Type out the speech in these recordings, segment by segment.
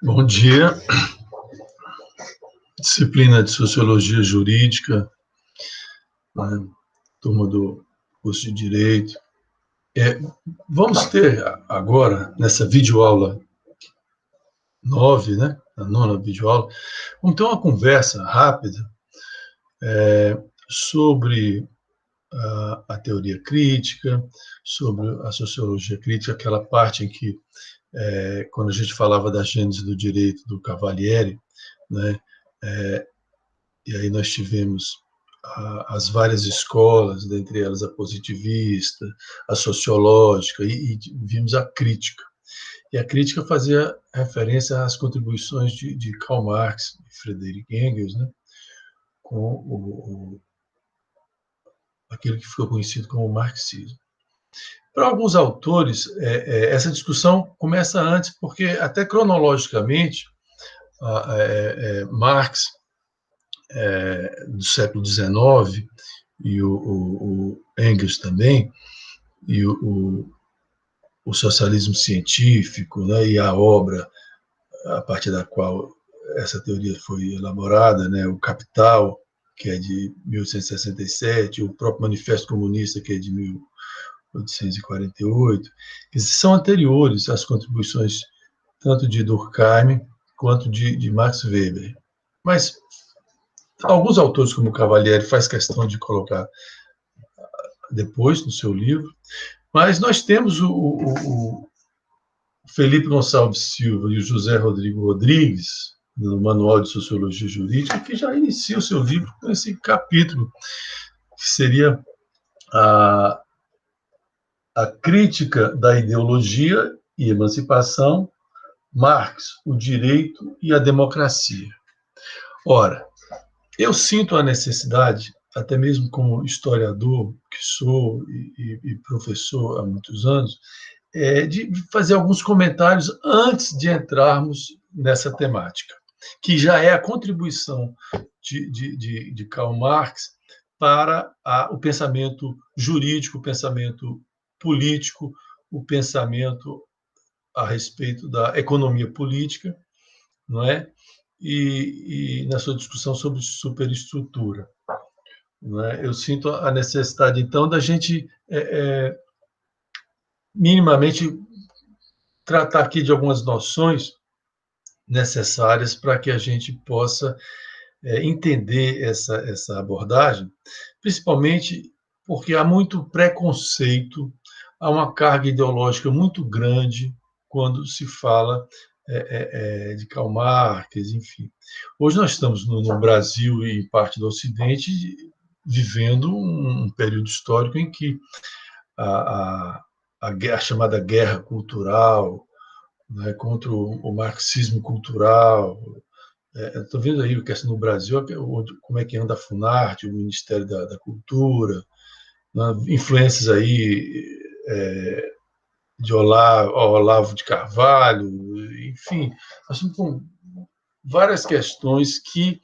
Bom dia, disciplina de Sociologia Jurídica, né? Turma do curso de Direito. Vamos ter agora, nessa videoaula 9, né? A nona videoaula, vamos ter uma conversa rápida sobre a teoria crítica, sobre a sociologia crítica, aquela parte em que, quando a gente falava da gênese do direito do Cavalieri, né? E aí nós tivemos as várias escolas, dentre elas a positivista, a sociológica, e vimos a crítica. E a crítica fazia referência às contribuições de Karl Marx e Friedrich Engels, né, com aquilo que ficou conhecido como o marxismo. Para alguns autores, essa discussão começa antes, porque até cronologicamente, Marx, do século XIX, e o Engels também, e o socialismo científico, né, e a obra a partir da qual essa teoria foi elaborada, né, o Capital, que é de 1867, o próprio Manifesto Comunista, que é de 1848, que são anteriores às contribuições tanto de Durkheim quanto de Max Weber. Mas alguns autores, como o Cavalieri, faz questão de colocar depois no seu livro, mas nós temos o Felipe Gonçalves Silva e o José Rodrigo Rodrigues, no Manual de Sociologia Jurídica, que já inicia o seu livro com esse capítulo, que seria a, a crítica da ideologia e emancipação, Marx, o direito e a democracia. Ora, eu sinto a necessidade, até mesmo como historiador que sou e professor há muitos anos, de fazer alguns comentários antes de entrarmos nessa temática, que já é a contribuição de Karl Marx para o pensamento jurídico, o pensamento político, o pensamento a respeito da economia política, não é? E na sua discussão sobre superestrutura. Não é? Eu sinto a necessidade, então, da gente minimamente tratar aqui de algumas noções necessárias para que a gente possa entender essa abordagem, principalmente porque há muito preconceito, há uma carga ideológica muito grande quando se fala de Karl Marx, enfim. Hoje nós estamos no Brasil e em parte do Ocidente vivendo um período histórico em que a chamada guerra cultural, né, contra o marxismo cultural. Estou vendo aí a questão no Brasil, como é que anda a Funarte, o Ministério da Cultura, né, influências aí de Olavo de Carvalho, enfim, nós estamos com várias questões que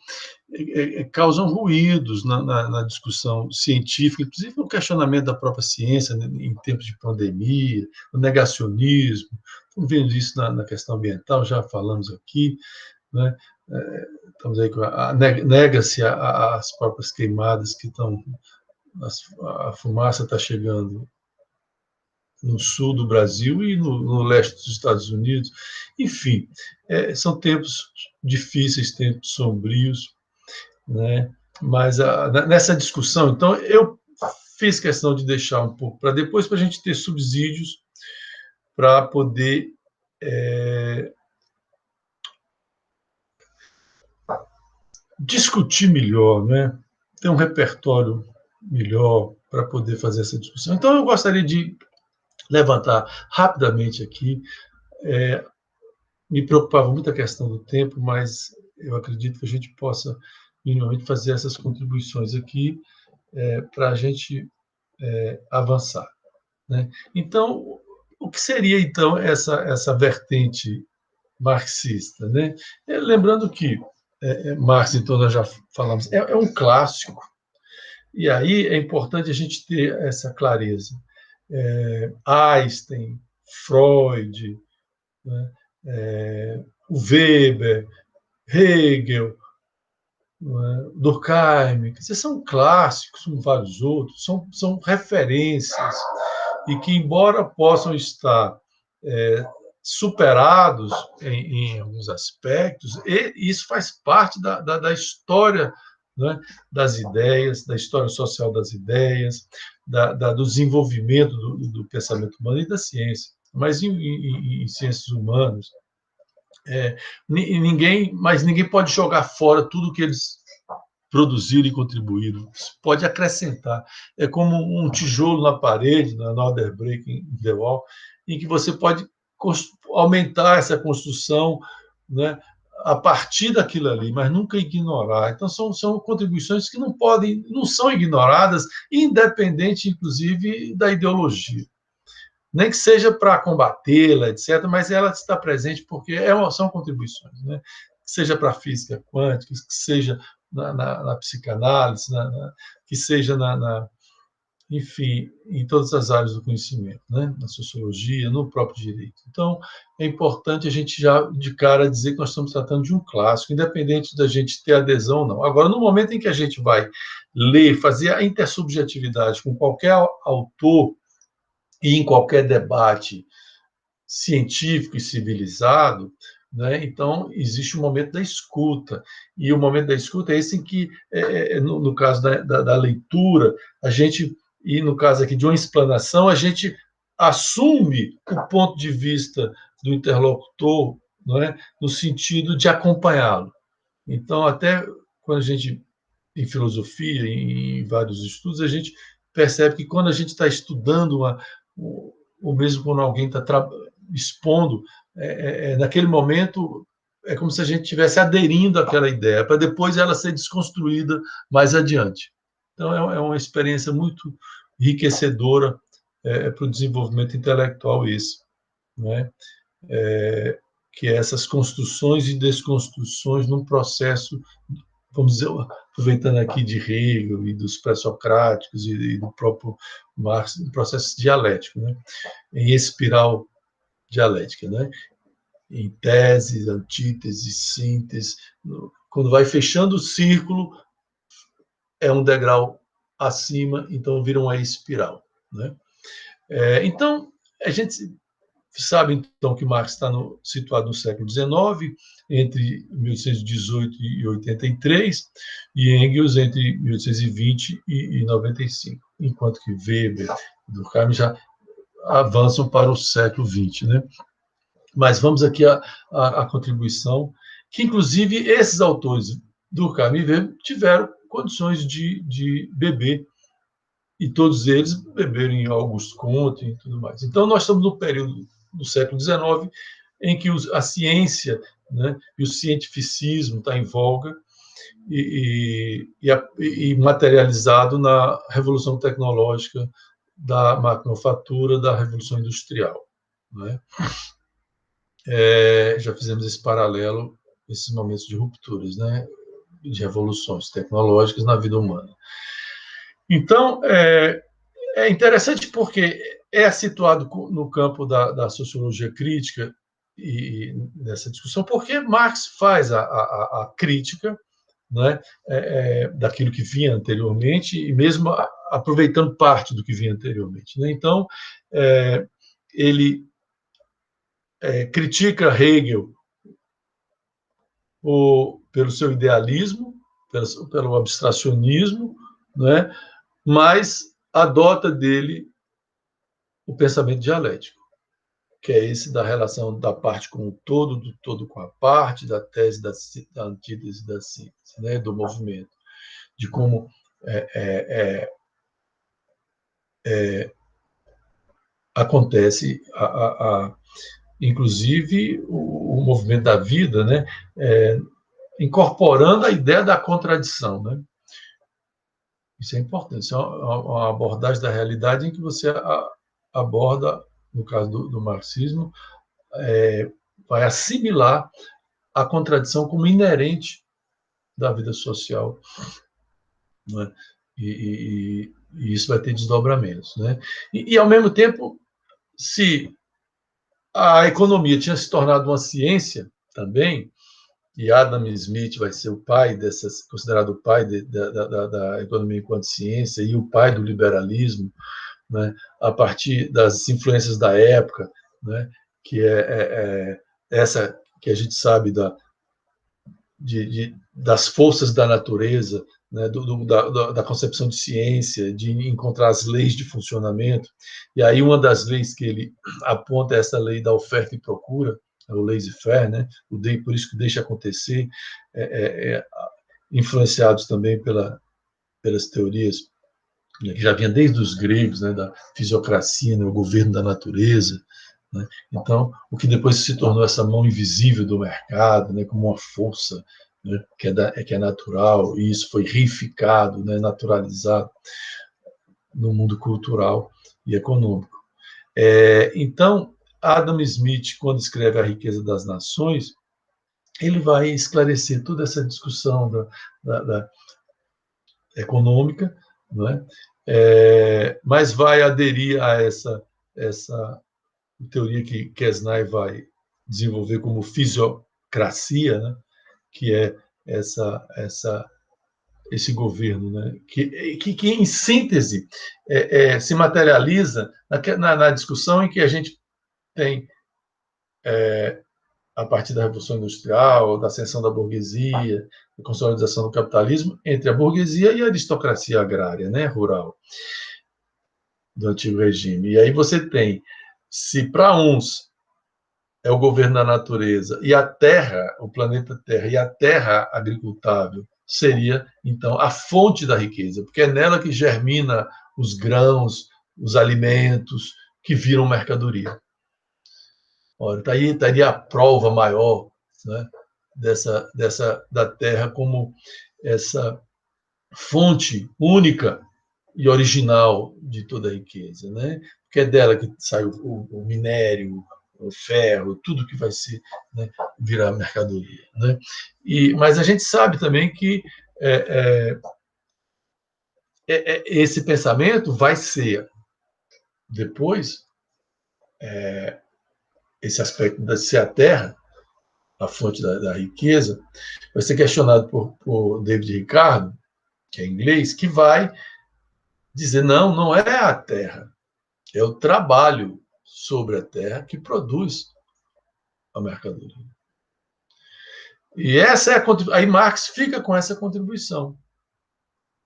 causam ruídos na discussão científica, inclusive no questionamento da própria ciência, né, em tempos de pandemia, o negacionismo. Estamos vendo isso na questão ambiental, já falamos aqui, né? Estamos aí nega-se as próprias queimadas que estão, a fumaça está chegando no sul do Brasil e no leste dos Estados Unidos. Enfim, são tempos difíceis, tempos sombrios, né? Mas nessa discussão, então, eu fiz questão de deixar um pouco para depois, para a gente ter subsídios para poder discutir melhor, né? Ter um repertório melhor para poder fazer essa discussão. Então, eu gostaria de levantar rapidamente aqui. Me preocupava muito a questão do tempo, mas eu acredito que a gente possa minimamente fazer essas contribuições aqui para a gente avançar, né? Então, o que seria, então, essa vertente marxista, né? Lembrando que Marx, então, nós já falamos, é um clássico, e aí é importante a gente ter essa clareza. Einstein, Freud, né? o Weber, Hegel, Durkheim, que são clássicos, como vários outros, são referências, e que, embora possam estar superados em alguns aspectos, e isso faz parte da história, né, das ideias, da história social das ideias, do desenvolvimento do pensamento humano e da ciência. Mas em ciências humanas, ninguém pode jogar fora tudo que eles produziram e contribuíram. Isso pode acrescentar. É como um tijolo na parede, na Another Break in the Wall, em que você pode aumentar essa construção, né, a partir daquilo ali, mas nunca ignorar. Então, são contribuições que não são ignoradas, independente, inclusive, da ideologia. Nem que seja para combatê-la, etc., mas ela está presente porque são contribuições, né? Que seja para a física quântica, que seja na psicanálise, que seja enfim, em todas as áreas do conhecimento, né? Na sociologia, no próprio direito. Então, é importante a gente já de cara dizer que nós estamos tratando de um clássico, independente da gente ter adesão ou não. Agora, no momento em que a gente vai ler, fazer a intersubjetividade com qualquer autor e em qualquer debate científico e civilizado, né? Então, existe o momento da escuta. E o momento da escuta é esse em que, no caso da leitura, a gente, e no caso aqui de uma explanação, a gente assume o ponto de vista do interlocutor, não é? No sentido de acompanhá-lo. Então, até quando a gente, em filosofia, em vários estudos, a gente percebe que quando a gente está estudando ou mesmo quando alguém está expondo, naquele momento é como se a gente estivesse aderindo àquela ideia, para depois ela ser desconstruída mais adiante. Então, é uma experiência muito enriquecedora para o desenvolvimento intelectual isso, né? Que é essas construções e desconstruções num processo, vamos dizer, aproveitando aqui de Hegel e dos pré-socráticos e do próprio Marx, um processo dialético, né? Em espiral dialética, né? Em tese, antítese, síntese. Quando vai fechando o círculo, é um degrau acima, então vira uma espiral, né? Então, a gente sabe, então, que Marx está situado no século XIX, entre 1818 e 83, e Engels entre 1820 e 95, enquanto que Weber e Durkheim já avançam para o século XX, né? Mas vamos aqui à contribuição, que inclusive esses autores, Durkheim e Weber, tiveram condições de beber, e todos eles beberam em Auguste Comte e tudo mais. Então, nós estamos no período do século XIX, em que a ciência, né, e o cientificismo está em voga e materializado na revolução tecnológica da maquinofatura, da revolução industrial, né? Já fizemos esse paralelo, esses momentos de rupturas, né, de revoluções tecnológicas na vida humana. Então, é interessante porque é situado no campo da sociologia crítica e nessa discussão, porque Marx faz a crítica, né, daquilo que vinha anteriormente e mesmo aproveitando parte do que vinha anteriormente, né? Então, ele critica Hegel pelo seu idealismo, pelo abstracionismo, né, mas adota dele o pensamento dialético, que é esse da relação da parte com o todo, do todo com a parte, da tese, da antítese, da síntese, né, do movimento, de como acontece, inclusive, o movimento da vida, né, incorporando a ideia da contradição, né? Isso é importante. Isso é uma abordagem da realidade em que você aborda, no caso do marxismo, vai assimilar a contradição como inerente da vida social, né? E isso vai ter desdobramentos, né? Ao mesmo tempo, se a economia tinha se tornado uma ciência, também, e Adam Smith vai ser o pai considerado o pai da economia enquanto ciência e o pai do liberalismo, né, a partir das influências da época, né, que é essa que a gente sabe das forças da natureza, né, da concepção de ciência, de encontrar as leis de funcionamento. E aí uma das leis que ele aponta é essa lei da oferta e procura, o laissez-faire, né, por isso que deixa acontecer, influenciados também pelas teorias, né, que já vinha desde os gregos, né, da fisiocracia, né, o governo da natureza, né. Então, o que depois se tornou essa mão invisível do mercado, né, como uma força, né, que é natural, e isso foi reificado, né, naturalizado no mundo cultural e econômico. Então, Adam Smith, quando escreve A Riqueza das Nações, ele vai esclarecer toda essa discussão da econômica, não é? Mas vai aderir a essa teoria que Kesnay vai desenvolver como fisiocracia, né? Que é esse governo, né? que em síntese, se materializa na discussão em que a gente tem, a partir da Revolução Industrial, da ascensão da burguesia, da consolidação do capitalismo, entre a burguesia e a aristocracia agrária, né, rural, do antigo regime. E aí você tem, se para uns é o governo da natureza e a terra, o planeta Terra e a terra agricultável seria, então, a fonte da riqueza, porque é nela que germina os grãos, os alimentos que viram mercadoria. Ora, estaria a prova maior, né, da terra como essa fonte única e original de toda a riqueza, né? Porque é dela que sai o minério, o ferro, tudo que vai ser, né, virar mercadoria, né? Mas a gente sabe também que esse pensamento vai ser depois, esse aspecto de ser a terra, a fonte da riqueza, vai ser questionado por David Ricardo, que é inglês, que vai dizer, não é a terra, é o trabalho sobre a terra que produz a mercadoria. E essa é aí Marx fica com essa contribuição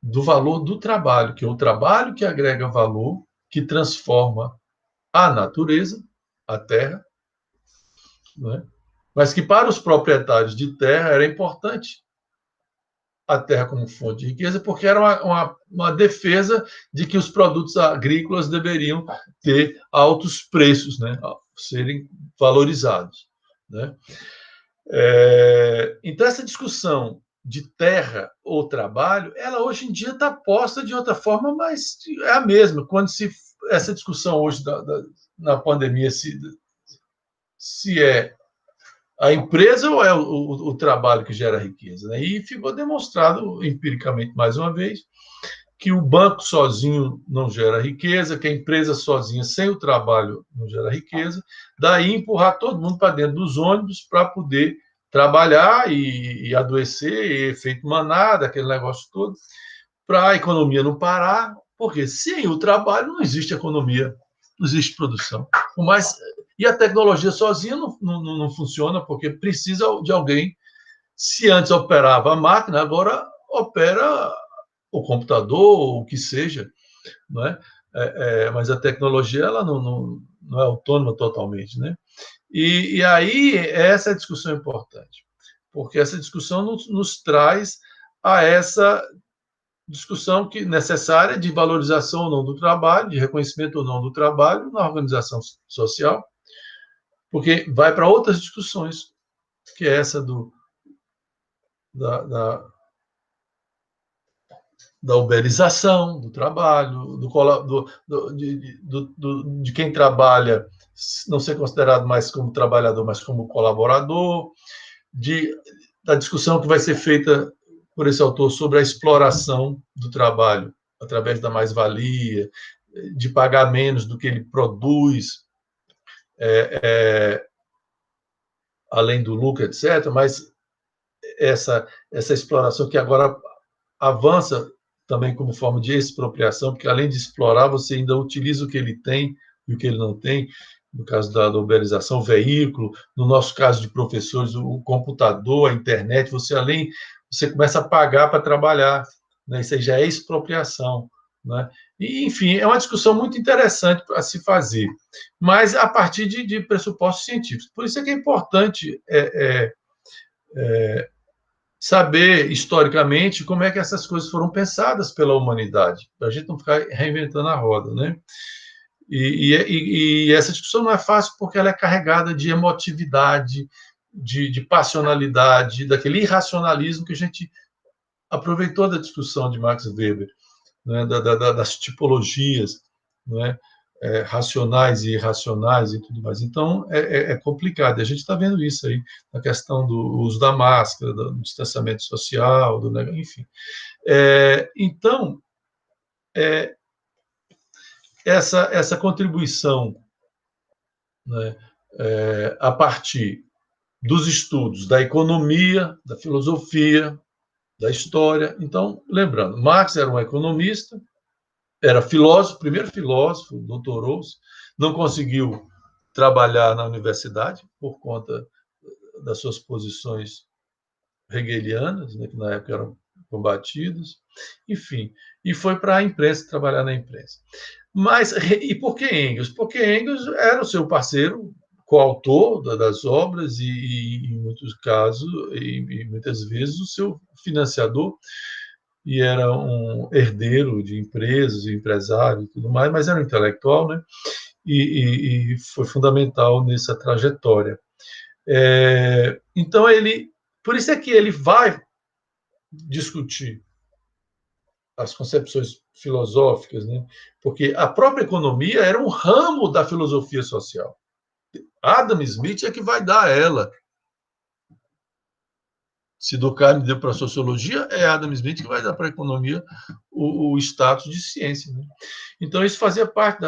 do valor do trabalho, que é o trabalho que agrega valor, que transforma a natureza, a terra, né? Mas que para os proprietários de terra era importante a terra como fonte de riqueza, porque era uma defesa de que os produtos agrícolas deveriam ter altos preços, né, serem valorizados, né? Então, essa discussão de terra ou trabalho, ela hoje em dia está posta de outra forma, mas é a mesma. Quando essa discussão hoje na pandemia se é a empresa ou é o trabalho que gera riqueza, né? E ficou demonstrado empiricamente, mais uma vez, que o banco sozinho não gera riqueza, que a empresa sozinha, sem o trabalho, não gera riqueza. Daí empurrar todo mundo para dentro dos ônibus para poder trabalhar e adoecer, e efeito manada, aquele negócio todo, para a economia não parar, porque sem o trabalho não existe economia, não existe produção. E a tecnologia sozinha não funciona, porque precisa de alguém. Se antes operava a máquina, agora opera o computador, o que seja, não é? Mas a tecnologia ela não é autônoma totalmente, né? E aí essa é a discussão importante, porque essa discussão nos traz a essa discussão necessária de valorização ou não do trabalho, de reconhecimento ou não do trabalho na organização social, porque vai para outras discussões, que é essa da uberização do trabalho, de quem trabalha não ser considerado mais como trabalhador, mas como colaborador, da discussão que vai ser feita por esse autor sobre a exploração do trabalho através da mais-valia, de pagar menos do que ele produz, além do lucro, etc., mas essa exploração que agora avança também como forma de expropriação, porque além de explorar, você ainda utiliza o que ele tem e o que ele não tem, no caso da uberização, o veículo, no nosso caso de professores, o computador, a internet, você começa a pagar para trabalhar, né? Isso aí já é expropriação, né? E, enfim, é uma discussão muito interessante para se fazer, mas a partir de pressupostos científicos. Por isso é que é importante saber historicamente como é que essas coisas foram pensadas pela humanidade, para a gente não ficar reinventando a roda, né? E essa discussão não é fácil porque ela é carregada de emotividade, de passionalidade, daquele irracionalismo que a gente aproveitou da discussão de Max Weber, né? Das tipologias, né? Racionais e irracionais e tudo mais. Então, é complicado. E a gente está vendo isso aí, na questão do uso da máscara, do distanciamento social, enfim. Então, essa contribuição, né, a partir dos estudos da economia, da filosofia, da história. Então, lembrando, Marx era um economista, era filósofo, primeiro filósofo, doutorou-se, não conseguiu trabalhar na universidade por conta das suas posições hegelianas, né, que na época eram combatidas, enfim, e foi para a imprensa trabalhar na imprensa. Mas, e por que Engels? Porque Engels era o seu parceiro, coautor das obras e em muitos casos, e muitas vezes, o seu financiador, e era um herdeiro de empresas, empresário e tudo mais, mas era um intelectual, né? E foi fundamental nessa trajetória. Então, por isso é que ele vai discutir as concepções filosóficas, né? Porque a própria economia era um ramo da filosofia social. Adam Smith é que vai dar ela. Se Durkheim deu para a sociologia, é Adam Smith que vai dar para a economia o status de ciência. Né? Então, isso fazia parte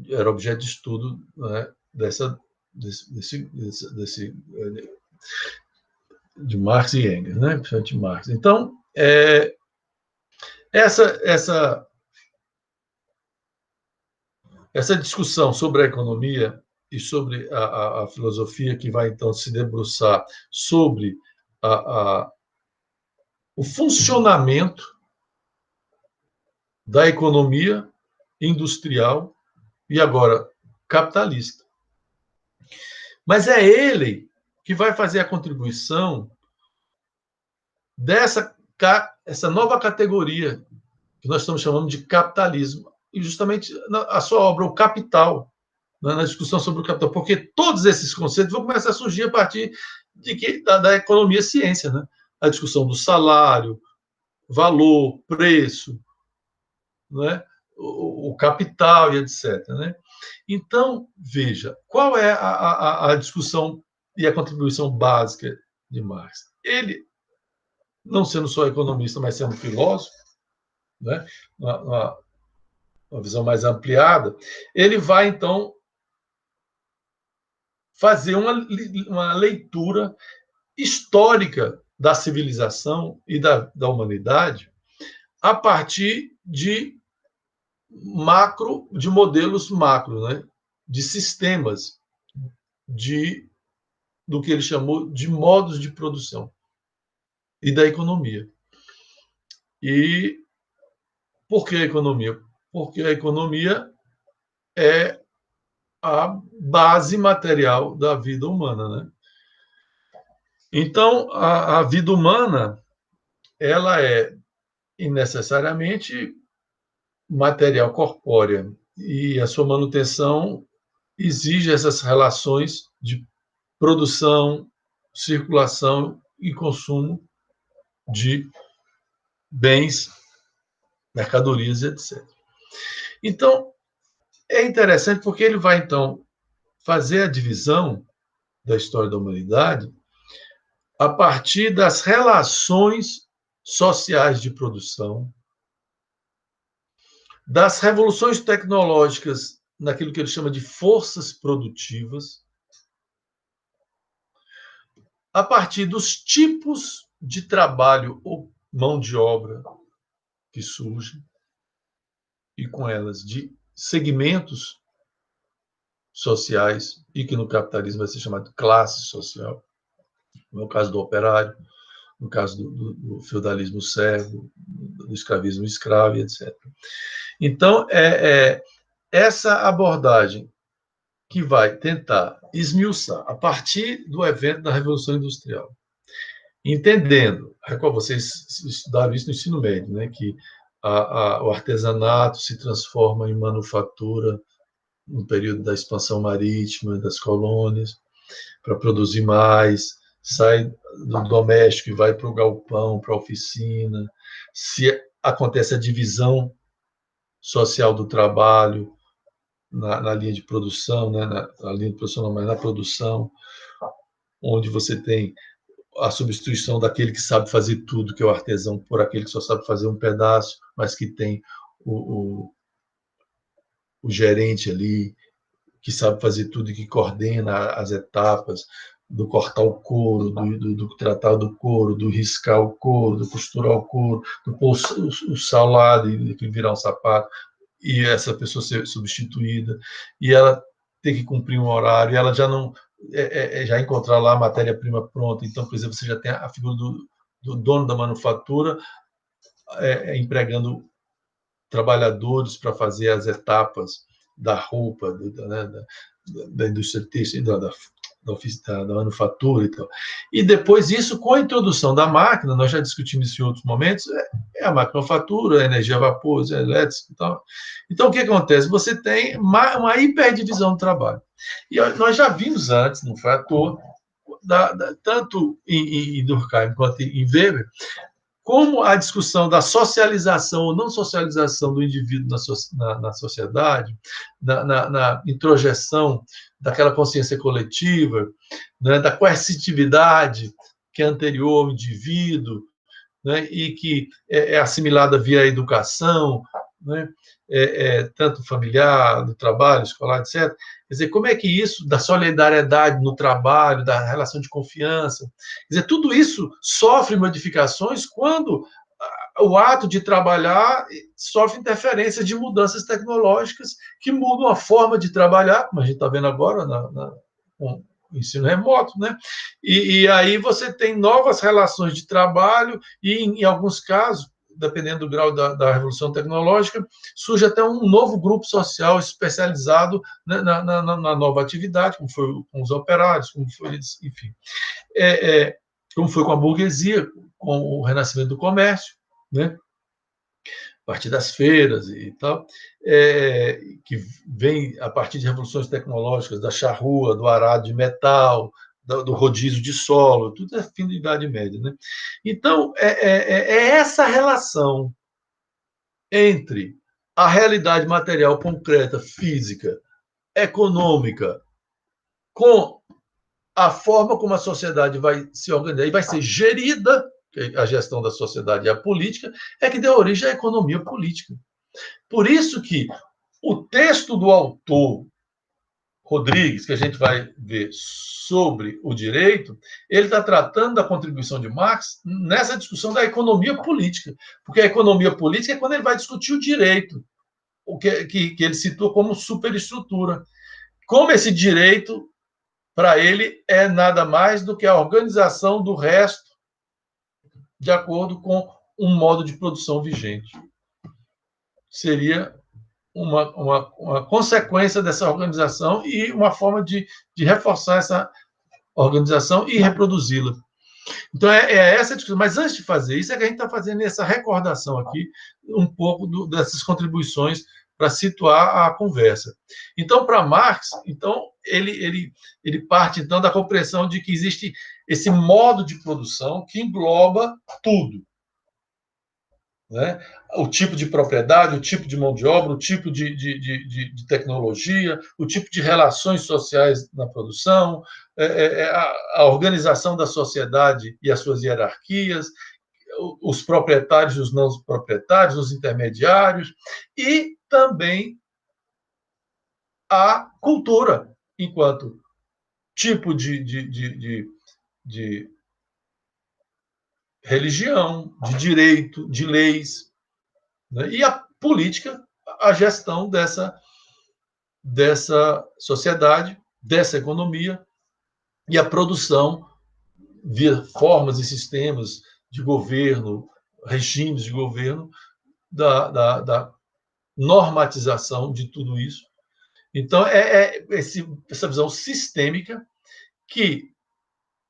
era objeto de estudo, né, de Marx e Engels, né? Principalmente Marx. Então, essa discussão sobre a economia e sobre a filosofia que vai, então, se debruçar sobre o funcionamento da economia industrial e agora capitalista. Mas é ele que vai fazer a contribuição essa nova categoria que nós estamos chamando de capitalismo. E justamente a sua obra, O Capital, na discussão sobre o capital, porque todos esses conceitos vão começar a surgir a partir da economia ciência, né? A discussão do salário, valor, preço, né? O capital e etc. Né? Então, veja, qual é a discussão e a contribuição básica de Marx? Ele, não sendo só economista, mas sendo filósofo, né? Uma visão mais ampliada, ele vai, então, fazer uma leitura histórica da civilização e da humanidade a partir de modelos macro, né? De sistemas, do que ele chamou de modos de produção e da economia. E por que a economia? Porque a economia é a base material da vida humana, né? Então, a vida humana, ela é necessariamente material corpórea e a sua manutenção exige essas relações de produção, circulação e consumo de bens, mercadorias, etc. Então, é interessante porque ele vai, então, fazer a divisão da história da humanidade a partir das relações sociais de produção, das revoluções tecnológicas naquilo que ele chama de forças produtivas, a partir dos tipos de trabalho ou mão de obra que surgem, e com elas de segmentos sociais, e que no capitalismo vai ser chamado de classe social, no caso do operário, no caso do feudalismo servo, do escravismo escravo, etc. Então, essa abordagem que vai tentar esmiuçar, a partir do evento da Revolução Industrial, entendendo, vocês estudaram isso no ensino médio, né, que o artesanato se transforma em manufatura no período da expansão marítima das colônias, para produzir mais, sai do doméstico e vai para o galpão, para a oficina. Se acontece a divisão social do trabalho na linha de produção, né, na linha de produção não, mas na produção, onde você tem a substituição daquele que sabe fazer tudo, que é o artesão, por aquele que só sabe fazer um pedaço, mas que tem o gerente ali, que sabe fazer tudo e que coordena as etapas do cortar o couro, do tratar do couro, do riscar o couro, do costurar o couro, do pôr o salado e virar um sapato, e essa pessoa ser substituída, e ela ter que cumprir um horário, e ela já não já encontrar lá a matéria-prima pronta. Então, por exemplo, você já tem a figura do dono da manufatura empregando trabalhadores para fazer as etapas da roupa, né, da indústria têxtil, da manufatura e tal. E depois isso, com a introdução da máquina, nós já discutimos isso em outros momentos, a maquinofatura, a energia a vapor, a elétrica e tal. Então, o que acontece? Você tem uma hiperdivisão do trabalho. E nós já vimos antes, não foi à toa, tanto em Durkheim quanto em Weber, como a discussão da socialização ou não socialização do indivíduo na sociedade, na introjeção daquela consciência coletiva, né, da coercitividade que é anterior ao indivíduo, né, e que é assimilada via educação, né, tanto familiar, do trabalho, escolar, etc. Quer dizer, como é que isso, da solidariedade no trabalho, da relação de confiança, quer dizer, tudo isso sofre modificações quando o ato de trabalhar sofre interferência de mudanças tecnológicas que mudam a forma de trabalhar, como a gente está vendo agora com o ensino remoto, né? E aí você tem novas relações de trabalho e, em alguns casos, dependendo do grau da revolução tecnológica, surge até um novo grupo social especializado, né, na nova atividade, como foi com os operários, como foi, enfim, como foi com a burguesia, com o renascimento do comércio, né? A partir das feiras e tal, que vem a partir de revoluções tecnológicas, da charrua, do arado de metal, do rodízio de solo, tudo é fim da Idade Média. Né? Então, essa relação entre a realidade material concreta, física, econômica, com a forma como a sociedade vai se organizar e vai ser gerida, a gestão da sociedade e a política, é que deu origem à economia política. Por isso que o texto do autor Rodrigues, que a gente vai ver sobre o direito, ele está tratando da contribuição de Marx nessa discussão da economia política, porque a economia política é quando ele vai discutir o direito, o que ele citou como superestrutura. Como esse direito, para ele, é nada mais do que a organização do resto de acordo com um modo de produção vigente. Seria uma consequência dessa organização e uma forma de reforçar essa organização e reproduzi-la. Então, essa a discussão. Mas antes de fazer isso, é que a gente está fazendo essa recordação aqui, um pouco dessas contribuições para situar a conversa. Então, para Marx, então, ele parte então da compreensão de que existe esse modo de produção que engloba tudo. Né? O tipo de propriedade, o tipo de mão de obra, o tipo de tecnologia, o tipo de relações sociais na produção, a organização da sociedade e as suas hierarquias, os proprietários e os não proprietários, os intermediários, e também a cultura, enquanto tipo de de religião, de direito, de leis, né? E a política, a gestão dessa sociedade, dessa economia, e a produção via formas e sistemas de governo, regimes de governo, da normatização de tudo isso. Então, essa visão sistêmica que,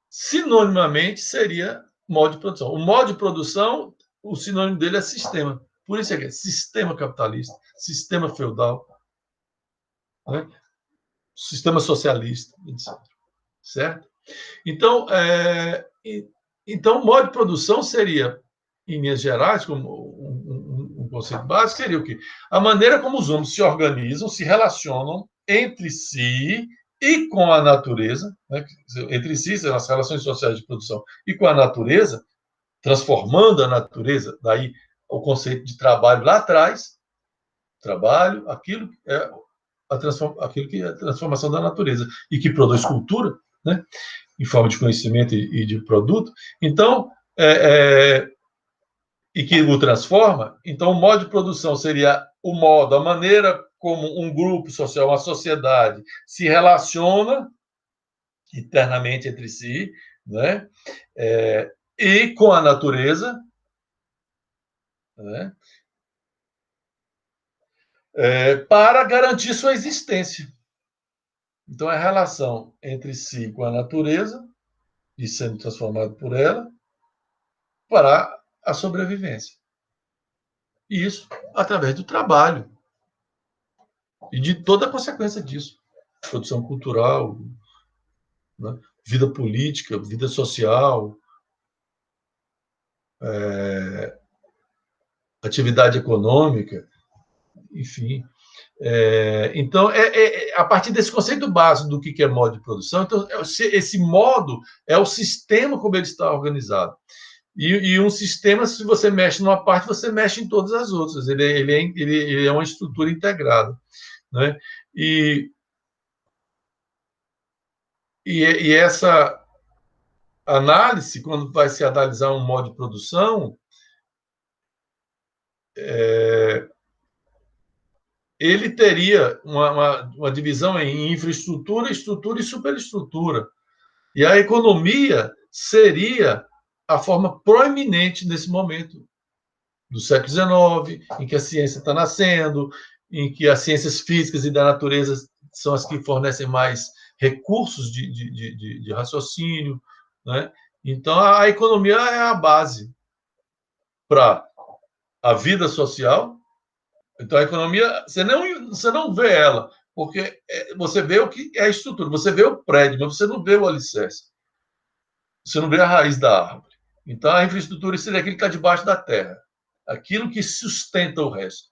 sinonimamente, seria modo de produção. O modo de produção, o sinônimo dele é sistema. Por isso é que é sistema capitalista, sistema feudal, né? Sistema socialista, etc. Certo? Então, então, o modo de produção seria, em linhas gerais, como um conceito básico, seria o quê? A maneira como os homens se organizam, se relacionam entre si e com a natureza, né? Entre si, as relações sociais de produção, e com a natureza, transformando a natureza, daí o conceito de trabalho lá atrás, trabalho, aquilo que é a transformação da natureza, e que produz cultura, né? Em forma de conhecimento e de produto. Então, e que o transforma, então o modo de produção seria o modo, a maneira como um grupo social, uma sociedade se relaciona internamente entre si, né? E com a natureza, né? Para garantir sua existência. Então, é a relação entre si com a natureza, e sendo transformado por ela, para a sobrevivência. E isso através do trabalho e de toda a consequência disso. Produção cultural, né? Vida política, vida social, atividade econômica, enfim. Então, a partir desse conceito básico do que é modo de produção, então, esse modo é o sistema como ele está organizado. E um sistema, se você mexe numa parte, você mexe em todas as outras. Ele é uma estrutura integrada, né? E essa análise, quando vai se analisar um modo de produção, ele teria uma divisão em infraestrutura, estrutura e superestrutura. E a economia seria a forma proeminente nesse momento do século XIX, em que a ciência está nascendo, em que as ciências físicas e da natureza são as que fornecem mais recursos de raciocínio, né? Então, a economia é a base para a vida social. Então, a economia, você não vê ela, porque você vê o que é a estrutura, você vê o prédio, mas você não vê o alicerce. Você não vê a raiz da árvore. Então, a infraestrutura seria aquilo que está debaixo da terra, aquilo que sustenta o resto.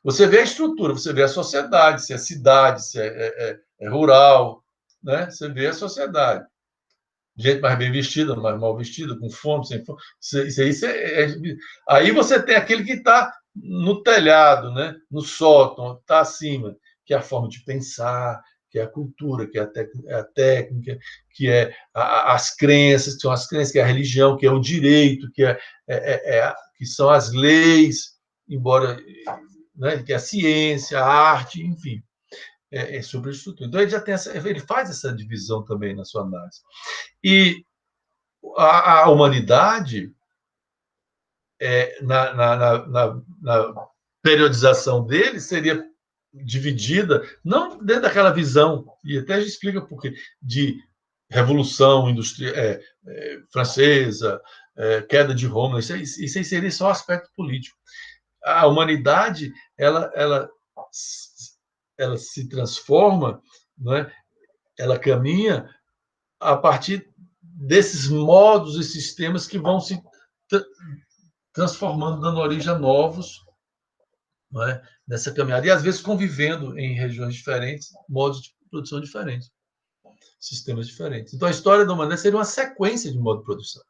Você vê a estrutura, você vê a sociedade, se é cidade, se é rural, né? Você vê a sociedade. Gente mais bem vestida, mais mal vestida, com fome, sem fome. Aí você tem aquele que está no telhado, né? No sótão, está acima, que é a forma de pensar, que é a cultura, que é a técnica, que é as crenças, que são as crenças, que é a religião, que é o direito, que são as leis, embora, né, que é a ciência, a arte, enfim, sobre a estrutura. Então ele faz essa divisão também na sua análise. E a humanidade, na periodização dele, seria dividida, não dentro daquela visão, e até a gente explica por quê, de Revolução Industrial Francesa, queda de Roma, isso aí seria só aspecto político. A humanidade, ela se transforma, né? Ela caminha a partir desses modos e sistemas que vão se transformando, dando origem a novos, não é? Nessa caminhada. E, às vezes, convivendo em regiões diferentes, modos de produção diferentes, sistemas diferentes. Então, a história da humanidade seria uma sequência de modo de produção.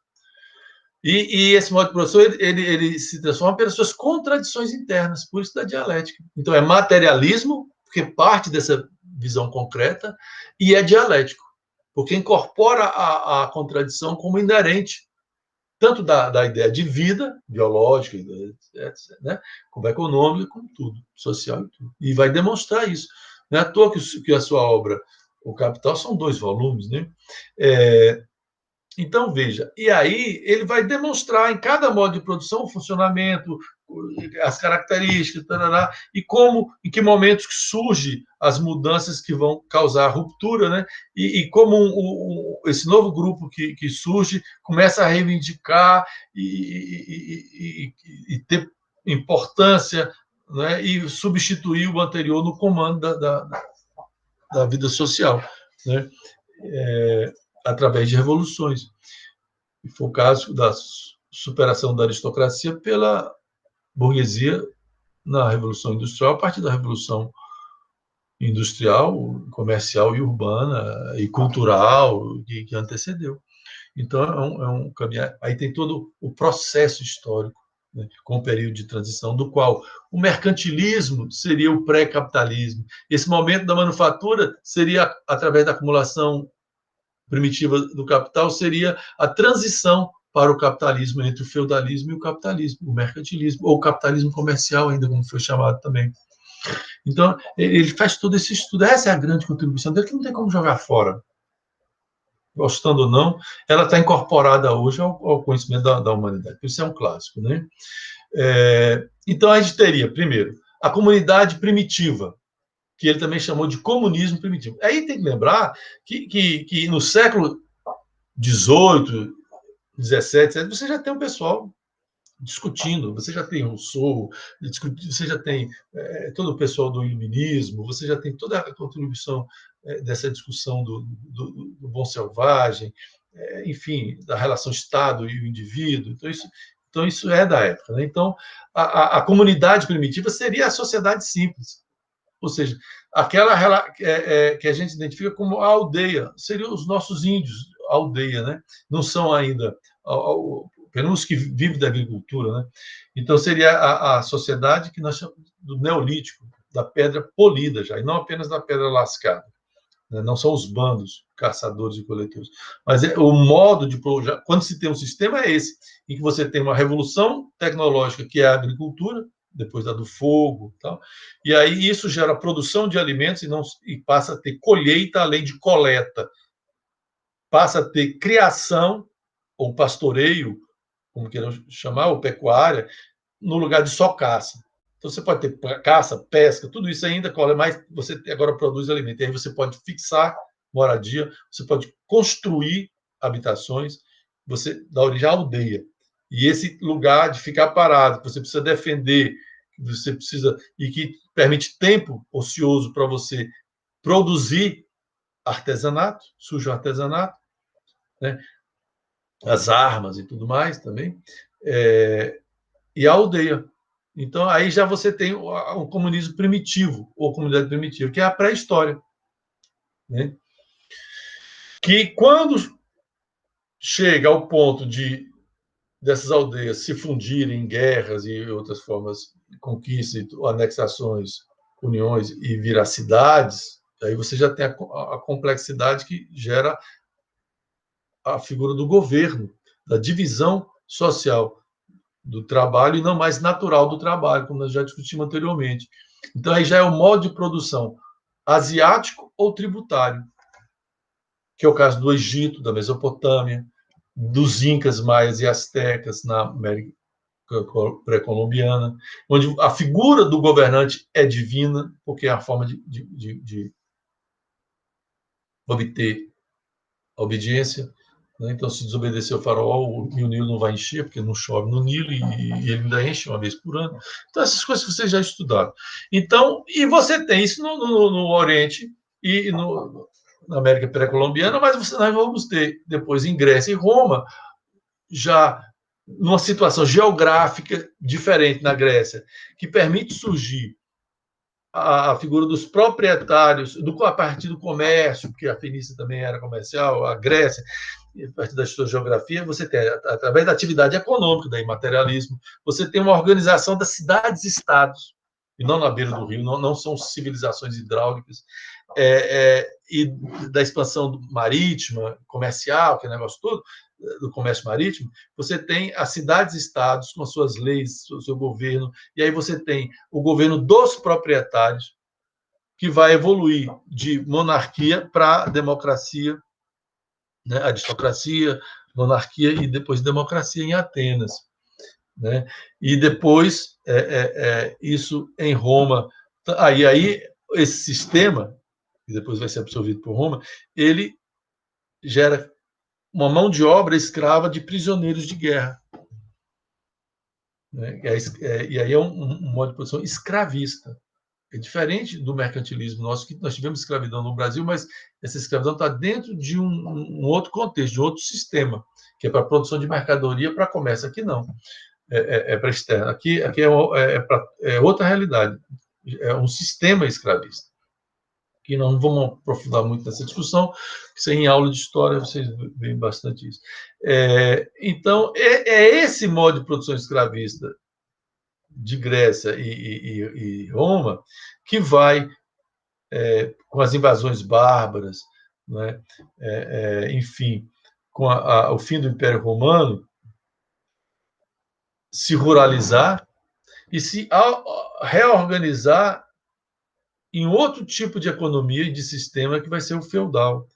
E esse modo de produção, ele se transforma pelas suas contradições internas, por isso da dialética. Então, é materialismo, porque parte dessa visão concreta, e é dialético. porque incorpora a contradição como inerente, tanto da ideia de vida biológica, etc., né, como econômica, como tudo, social e tudo. E vai demonstrar isso. Não é à toa que a sua obra, O Capital, são 2 volumes, né? Então, veja, e aí ele vai demonstrar em cada modo de produção o funcionamento, as características, tarará, e como, em que momentos que surgem as mudanças que vão causar a ruptura, né? E como esse novo grupo que surge começa a reivindicar e ter importância, né? E substituir o anterior no comando da vida social, né? Através de revoluções. E foi o caso da superação da aristocracia pela burguesia na Revolução Industrial, a partir da Revolução Industrial, comercial e urbana e cultural que antecedeu. Então, é um caminho. Aí tem todo o processo histórico, né, com o período de transição, do qual o mercantilismo seria o pré-capitalismo. Esse momento da manufatura seria, através da acumulação primitiva do capital, seria a transição para o capitalismo, entre o feudalismo e o capitalismo, o mercantilismo, ou o capitalismo comercial, ainda como foi chamado também. Então, ele faz todo esse estudo. Essa é a grande contribuição dele, que não tem como jogar fora. Gostando ou não, ela está incorporada hoje ao conhecimento da humanidade. Isso é um clássico, né? Então, a gente teria, primeiro, a comunidade primitiva, que ele também chamou de comunismo primitivo. Aí tem que lembrar que no século XVIII, XVII, você já tem um pessoal discutindo, você já tem Rousseau, você já tem todo o pessoal do iluminismo, você já tem toda a contribuição dessa discussão do bom selvagem, enfim, da relação Estado e o indivíduo. Então isso é da época, né? Então, a comunidade primitiva seria a sociedade simples, ou seja, aquela que a gente identifica como a aldeia, seriam os nossos índios, a aldeia, né? Não são ainda, pelo menos que vivem da agricultura, né? Então, seria a sociedade que nós chamamos do Neolítico, da pedra polida já, e não apenas da pedra lascada. Né? Não são os bandos, caçadores e coletores. Mas o modo de... Quando se tem um sistema é esse, em que você tem uma revolução tecnológica, que é a agricultura, depois da do fogo, tal. E aí isso gera produção de alimentos e passa a ter colheita além de coleta, passa a ter criação ou pastoreio, como queiram chamar, ou pecuária, no lugar de só caça. Então você pode ter caça, pesca, tudo isso ainda, mas você agora produz alimento. E aí você pode fixar moradia, você pode construir habitações, você dá origem à aldeia. E esse lugar de ficar parado, que você precisa defender, que você precisa e que permite tempo ocioso para você produzir artesanato, sujo artesanato, né? As armas e tudo mais também, e a aldeia. Então, aí já você tem um comunismo primitivo, ou comunidade primitiva, que é a pré-história. Né? Que quando chega ao ponto dessas aldeias se fundirem em guerras e outras formas de conquista, anexações, uniões e virar cidades, aí você já tem a complexidade que gera a figura do governo, da divisão social do trabalho e não mais natural do trabalho, como nós já discutimos anteriormente. Então, aí já é o modo de produção asiático ou tributário, que é o caso do Egito, da Mesopotâmia, dos Incas, Maias e Astecas na América pré-colombiana, onde a figura do governante é divina, porque é a forma de obter a obediência. Né? Então, se desobedecer o faraó, o Nilo não vai encher, porque não chove no Nilo, e ele ainda enche uma vez por ano. Então, essas coisas que vocês já estudaram. Então, e você tem isso no Oriente e na América pré-colombiana, mas nós vamos ter depois em Grécia e Roma, já numa situação geográfica diferente na Grécia, que permite surgir a figura dos proprietários, a partir do comércio, porque a Fenícia também era comercial, a Grécia, a partir da sua geografia, você tem, através da atividade econômica, do materialismo, você tem uma organização das cidades-estados, e não na beira do rio, não são civilizações hidráulicas, e da expansão marítima, comercial, que é o negócio todo, do comércio marítimo, você tem as cidades-estados com as suas leis, o seu governo, e aí você tem o governo dos proprietários, que vai evoluir de monarquia para democracia, né, aristocracia, monarquia e depois democracia em Atenas, né? E depois isso em Roma. Aí esse sistema, que depois vai ser absorvido por Roma, ele gera uma mão de obra escrava de prisioneiros de guerra, né? E aí é um modo de produção escravista. É diferente do mercantilismo nosso, que nós tivemos escravidão no Brasil, mas essa escravidão está dentro de um outro contexto, de outro sistema, que é para produção de mercadoria para comércio. Aqui não, para externo. Aqui é outra realidade, é um sistema escravista, que não vamos aprofundar muito nessa discussão, isso aí em aula de história vocês veem bastante isso. Então, esse modo de produção escravista de Grécia e Roma que vai, com as invasões bárbaras, né, enfim, com o fim do Império Romano, se ruralizar e se reorganizar em outro tipo de economia e de sistema que vai ser o feudal,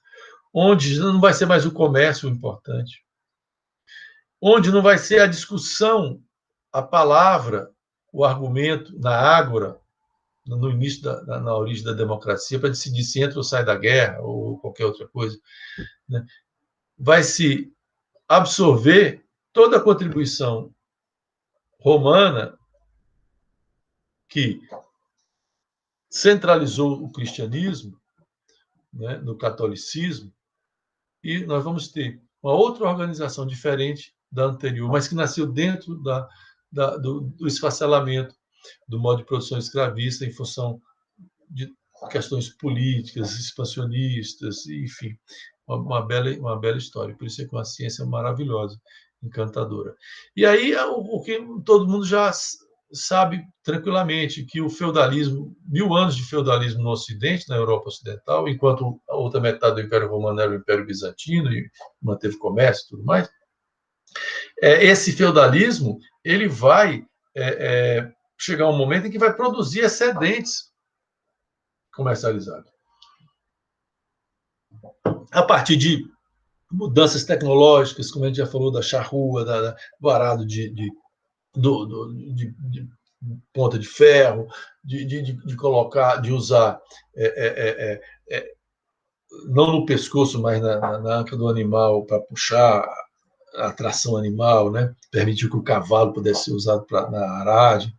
onde não vai ser mais o comércio importante, onde não vai ser a discussão, a palavra, o argumento na ágora, no início, na origem da democracia, para decidir se entra ou sai da guerra ou qualquer outra coisa, né? Vai se absorver toda a contribuição romana que centralizou o cristianismo, né, no catolicismo, e nós vamos ter uma outra organização diferente da anterior, mas que nasceu dentro do esfacelamento do modo de produção escravista em função de questões políticas, expansionistas, enfim, uma bela história. Por isso é que uma ciência maravilhosa, encantadora. E aí, o que todo mundo já sabe tranquilamente, que o feudalismo, 1000 anos de feudalismo no Ocidente, na Europa Ocidental, enquanto a outra metade do Império Romano era o Império Bizantino e manteve comércio e tudo mais, esse feudalismo ele vai chegar um momento em que vai produzir excedentes comercializados. A partir de mudanças tecnológicas, como a gente já falou, da charrua, do arado de ponta de ferro, de colocar, de usar não no pescoço, mas na anca do animal para puxar a tração animal, né? Permitiu que o cavalo pudesse ser usado na aragem,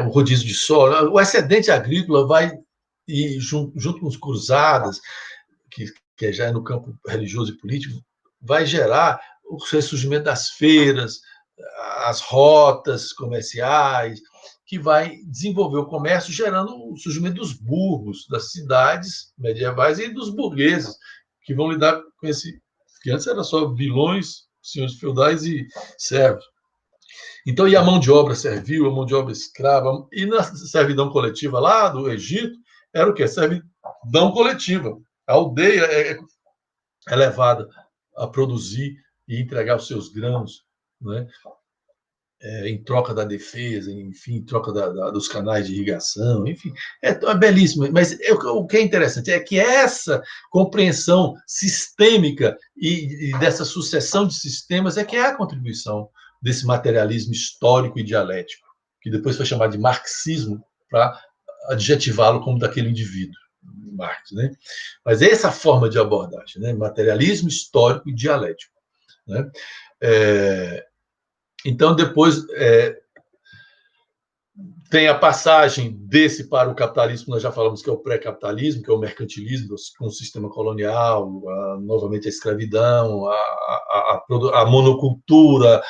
o rodízio de solo, o excedente agrícola vai e junto com os cruzadas, que já é no campo religioso e político, vai gerar o ressurgimento das feiras, as rotas comerciais, que vai desenvolver o comércio, gerando o surgimento dos burgos, das cidades medievais e dos burgueses, que vão lidar com esse... que antes era só vilões, senhores feudais e servos. Então, e a mão de obra servil, a mão de obra escrava, e na servidão coletiva lá do Egito, era o quê? Servidão coletiva. A aldeia é levada a produzir e entregar os seus grãos, né? Em troca da defesa, enfim, em troca dos canais de irrigação, enfim, é belíssimo. Mas o que é interessante é que essa compreensão sistêmica e dessa sucessão de sistemas é que é a contribuição desse materialismo histórico e dialético, que depois foi chamado de marxismo para adjetivá-lo como daquele indivíduo, Marx, né? Mas essa forma de abordagem, né? Materialismo histórico e dialético, né? Então, depois tem a passagem desse para o capitalismo, nós já falamos que é o pré-capitalismo, que é o mercantilismo, com o sistema colonial, novamente a escravidão, a monocultura,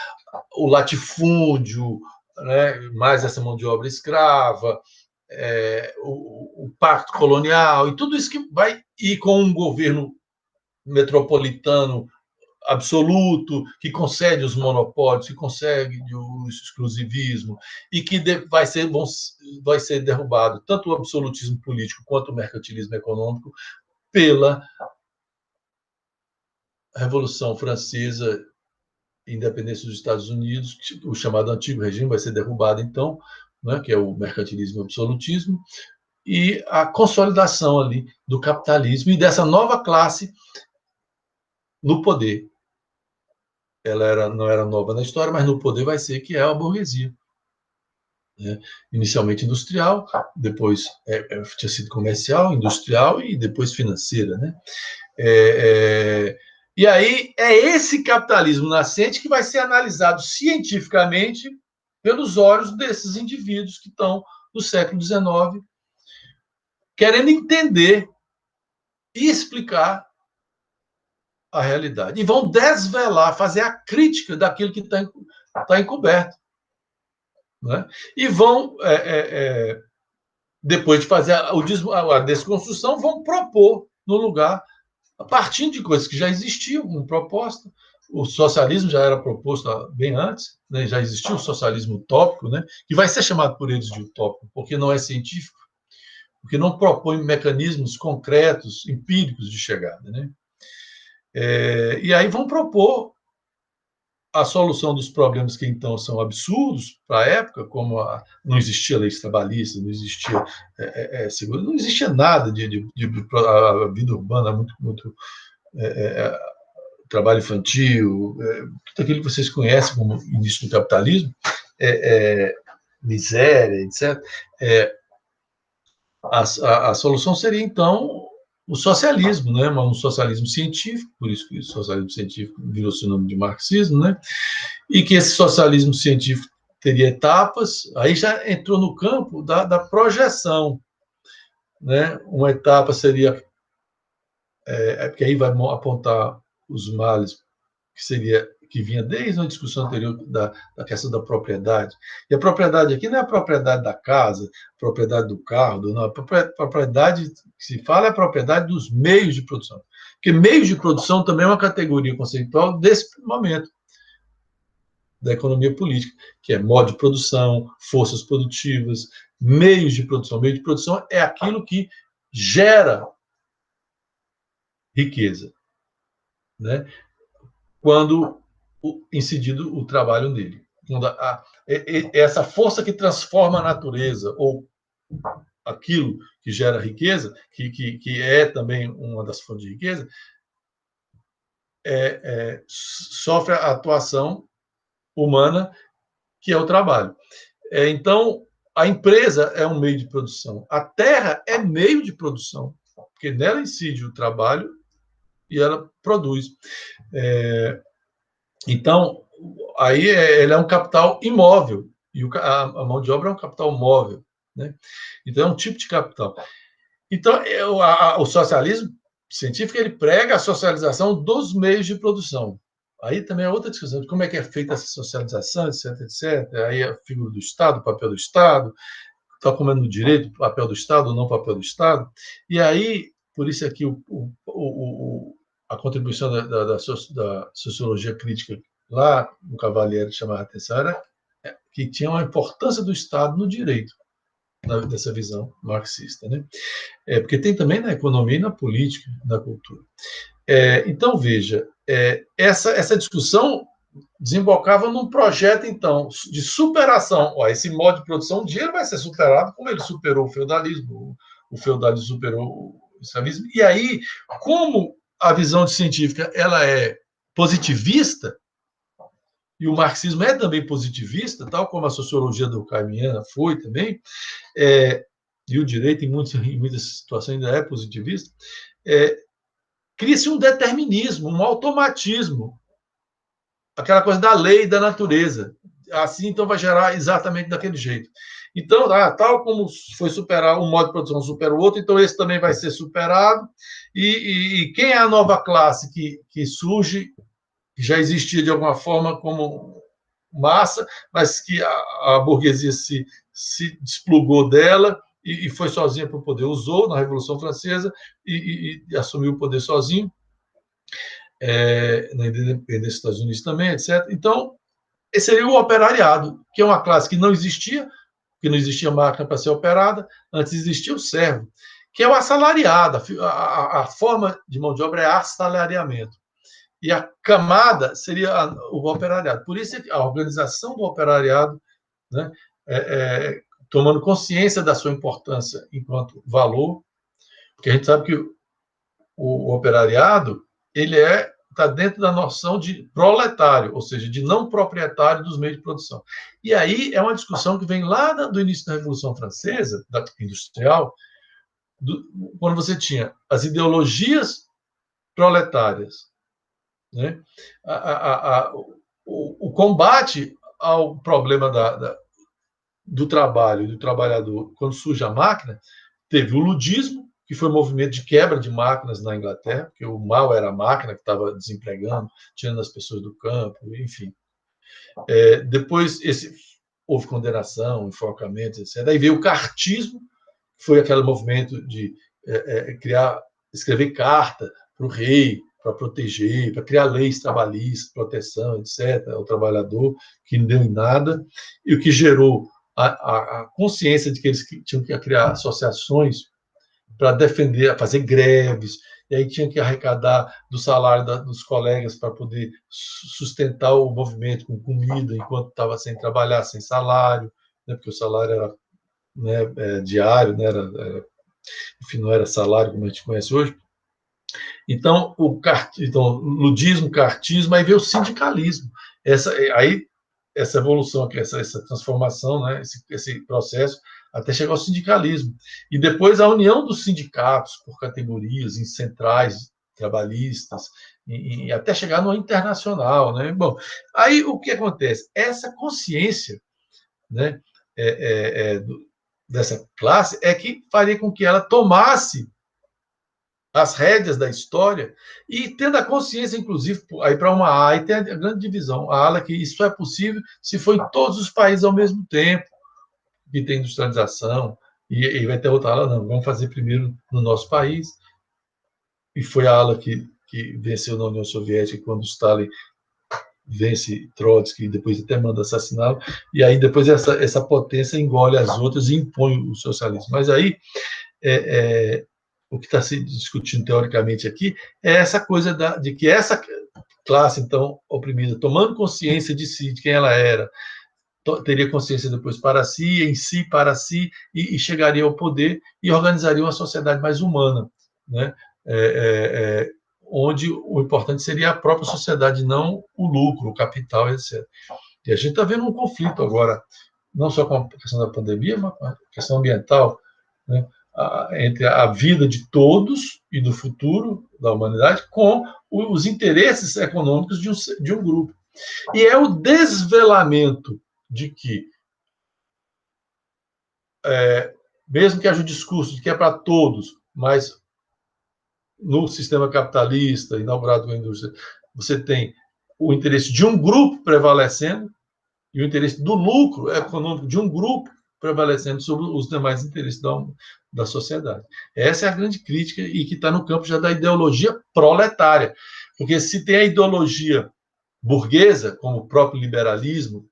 o latifúndio, né? Mais essa mão de obra escrava, o pacto colonial, e tudo isso que vai ir com um governo metropolitano absoluto, que concede os monopólios, que concede o exclusivismo, e que vai ser derrubado tanto o absolutismo político quanto o mercantilismo econômico pela Revolução Francesa, independência dos Estados Unidos, o chamado antigo regime vai ser derrubado, então, né, que é o mercantilismo e o absolutismo, e a consolidação ali do capitalismo e dessa nova classe no poder. Ela não era nova na história, mas no poder vai ser, que é a burguesia. Né? Inicialmente industrial, depois tinha sido comercial, industrial e depois financeira. Né? E aí é esse capitalismo nascente que vai ser analisado cientificamente pelos olhos desses indivíduos que estão no século XIX querendo entender e explicar a realidade. E vão desvelar, fazer a crítica daquilo que está encoberto. Né? E vão, depois de fazer a desconstrução, vão propor no lugar, a partir de coisas que já existiam, uma proposta. O socialismo já era proposto bem antes, né? Já existia o socialismo utópico, né? Que vai ser chamado por eles de utópico, porque não é científico, porque não propõe mecanismos concretos, empíricos de chegada. Né? E aí vão propor a solução dos problemas que então são absurdos para a época, como não existia leis trabalhistas, não existia segurança, não existia nada a vida urbana muito trabalho infantil, tudo aquilo que vocês conhecem como início do capitalismo, miséria, etc. A solução seria então o socialismo, né? Um socialismo científico, por isso que o socialismo científico virou sinônimo de marxismo, né? E que esse socialismo científico teria etapas, aí já entrou no campo da projeção. Né? Uma etapa seria, porque aí vai apontar os males, que vinha desde uma discussão anterior da questão da propriedade. E a propriedade aqui não é a propriedade da casa, a propriedade do carro, não, a propriedade que se fala é a propriedade dos meios de produção. Porque meios de produção também é uma categoria conceitual desse momento da economia política, que é modo de produção, forças produtivas, meios de produção. Meio de produção é aquilo que gera riqueza, né? Quando incidido o trabalho nele. Essa força que transforma a natureza, ou aquilo que gera riqueza, que é também uma das fontes de riqueza, sofre a atuação humana, que é o trabalho. Então, a empresa é um meio de produção. A terra é meio de produção, porque nela incide o trabalho e ela produz. Então, aí ele é um capital imóvel, e a mão de obra é um capital móvel. Né? Então, é um tipo de capital. Então, o socialismo científico ele prega a socialização dos meios de produção. Aí também é outra discussão de como é que é feita essa socialização, etc, etc. Aí a figura do Estado, o papel do Estado, está comendo no direito, o papel do Estado ou não o papel do Estado. E aí, por isso aqui, a contribuição da sociologia crítica lá no Cavalieri chamava a atenção era que tinha uma importância do Estado no direito, dessa visão marxista. Né? Porque tem também na economia e na política, na cultura. Então, veja, essa discussão desembocava num projeto, então, de superação. Esse modo de produção, um dia ele vai ser superado, como ele superou o feudalismo superou o escravismo. E aí, como a visão científica ela é positivista, e o marxismo é também positivista, tal como a sociologia durkheimiana foi também, e o direito, em muitas situações, ainda é positivista, cria-se um determinismo, um automatismo, aquela coisa da lei e da natureza. Assim, então, vai gerar exatamente daquele jeito. Então, tal como foi superar um modo de produção supera o outro, então esse também vai ser superado. E quem é a nova classe que surge, que já existia de alguma forma como massa, mas que a burguesia se desplugou dela e foi sozinha para o poder, usou na Revolução Francesa e assumiu o poder sozinho. na independência dos Estados Unidos também, etc. Então, esse seria o operariado, que é uma classe que não existia, porque não existia máquina para ser operada, antes existia o servo, que é o assalariado. A forma de mão de obra é assalariamento. E a camada seria o operariado. Por isso, a organização do operariado, né, tomando consciência da sua importância enquanto valor, porque a gente sabe que o operariado ele está dentro da noção de proletário, ou seja, de não proprietário dos meios de produção. E aí é uma discussão que vem lá do início da Revolução Francesa, da industrial, quando você tinha as ideologias proletárias, né? O combate ao problema do trabalho e do trabalhador quando surge a máquina, teve o ludismo, que foi um movimento de quebra de máquinas na Inglaterra, porque o mal era a máquina que estava desempregando, tirando as pessoas do campo, enfim. Depois houve condenação, enforcamento, etc. Aí veio o cartismo, que foi aquele movimento de escrever carta para o rei, para proteger, para criar leis trabalhistas, proteção, etc., ao trabalhador, que não deu em nada, e o que gerou a consciência de que eles tinham que criar associações para defender, fazer greves, e aí tinha que arrecadar do salário dos colegas para poder sustentar o movimento com comida enquanto estava sem trabalhar, sem salário, né, porque o salário era, né, diário, né, enfim, não era salário como a gente conhece hoje. Então, ludismo, cartismo, aí veio o sindicalismo. Essa evolução, essa transformação, né, esse processo, até chegar ao sindicalismo. E depois a união dos sindicatos por categorias, em centrais trabalhistas, e até chegar no internacional. Né? Bom, aí o que acontece? Essa consciência, né, dessa classe é que faria com que ela tomasse as rédeas da história e tendo a consciência, inclusive, aí para uma ala, aí tem a grande divisão, a ala que isso é possível se for em todos os países ao mesmo tempo, que tem industrialização, e vai ter outra ala, não, vamos fazer primeiro no nosso país, e foi a ala que venceu na União Soviética quando Stalin vence Trotsky, depois até manda assassiná-lo, e aí depois essa potência engole as outras e impõe o socialismo. Mas aí o que está se discutindo teoricamente aqui é essa coisa de que essa classe, então, oprimida, tomando consciência de si, de quem ela era, teria consciência depois para si, em si, para si, e chegaria ao poder e organizaria uma sociedade mais humana, né? Onde o importante seria a própria sociedade, não o lucro, o capital, etc. E a gente está vendo um conflito agora, não só com a questão da pandemia, mas com a questão ambiental, né? Entre a vida de todos e do futuro da humanidade com os interesses econômicos de um grupo. E é o desvelamento de que, mesmo que haja o discurso de que é para todos, mas no sistema capitalista, inaugurado com a indústria, você tem o interesse de um grupo prevalecendo e o interesse do lucro econômico de um grupo prevalecendo sobre os demais interesses da sociedade. Essa é a grande crítica e que está no campo já da ideologia proletária. Porque se tem a ideologia burguesa, como o próprio liberalismo,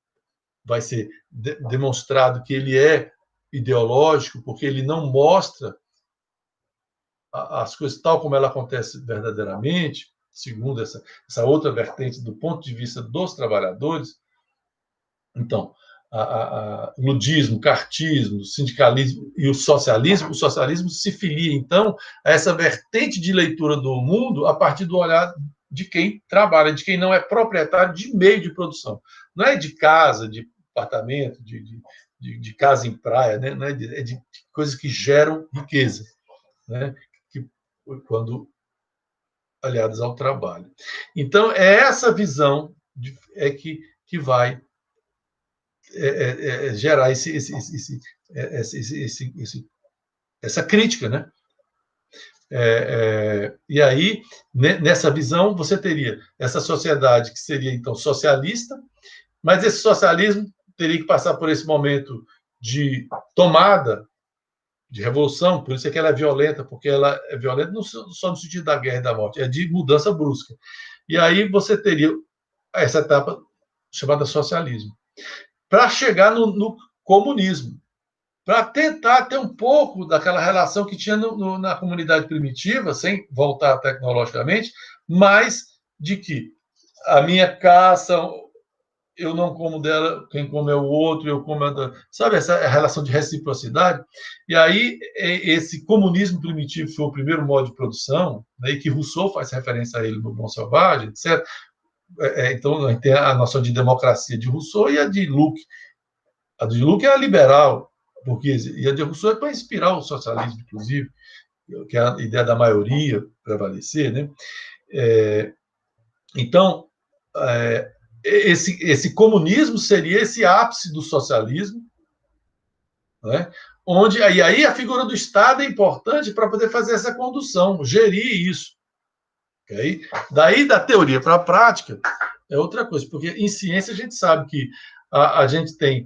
vai ser demonstrado que ele é ideológico, porque ele não mostra as coisas tal como ela acontece verdadeiramente, segundo essa outra vertente do ponto de vista dos trabalhadores. Então, o ludismo, cartismo, o sindicalismo e o socialismo se filia, então, a essa vertente de leitura do mundo a partir do olhar de quem trabalha, de quem não é proprietário de meio de produção. Não é de casa, de apartamento, de casa em praia, né? Não é de coisas que geram riqueza, né? Quando aliadas ao trabalho. Então, é essa visão que vai gerar essa crítica, né? E aí, nessa visão, você teria essa sociedade que seria, então, socialista, mas esse socialismo teria que passar por esse momento de tomada, de revolução, por isso é que ela é violenta, porque ela é violenta não só no sentido da guerra e da morte, é de mudança brusca. E aí você teria essa etapa chamada socialismo, para chegar no comunismo, para tentar ter um pouco daquela relação que tinha na comunidade primitiva, sem voltar tecnologicamente, mas de que a minha caça, eu não como dela, quem come é o outro, eu como a da... Sabe, essa relação de reciprocidade? E aí, esse comunismo primitivo foi o primeiro modo de produção, né, e que Rousseau faz referência a ele no Bom Selvagem, etc. Então, a gente tem a noção de democracia de Rousseau e a de Luc. A de Luc é a liberal, burguesa, e a de Rousseau é para inspirar o socialismo, inclusive, que é a ideia da maioria prevalecer, né? Então, esse comunismo seria esse ápice do socialismo, né? Onde aí a figura do Estado é importante para poder fazer essa condução, gerir isso. Okay? Daí da teoria para a prática é outra coisa, porque em ciência a gente sabe que a gente tem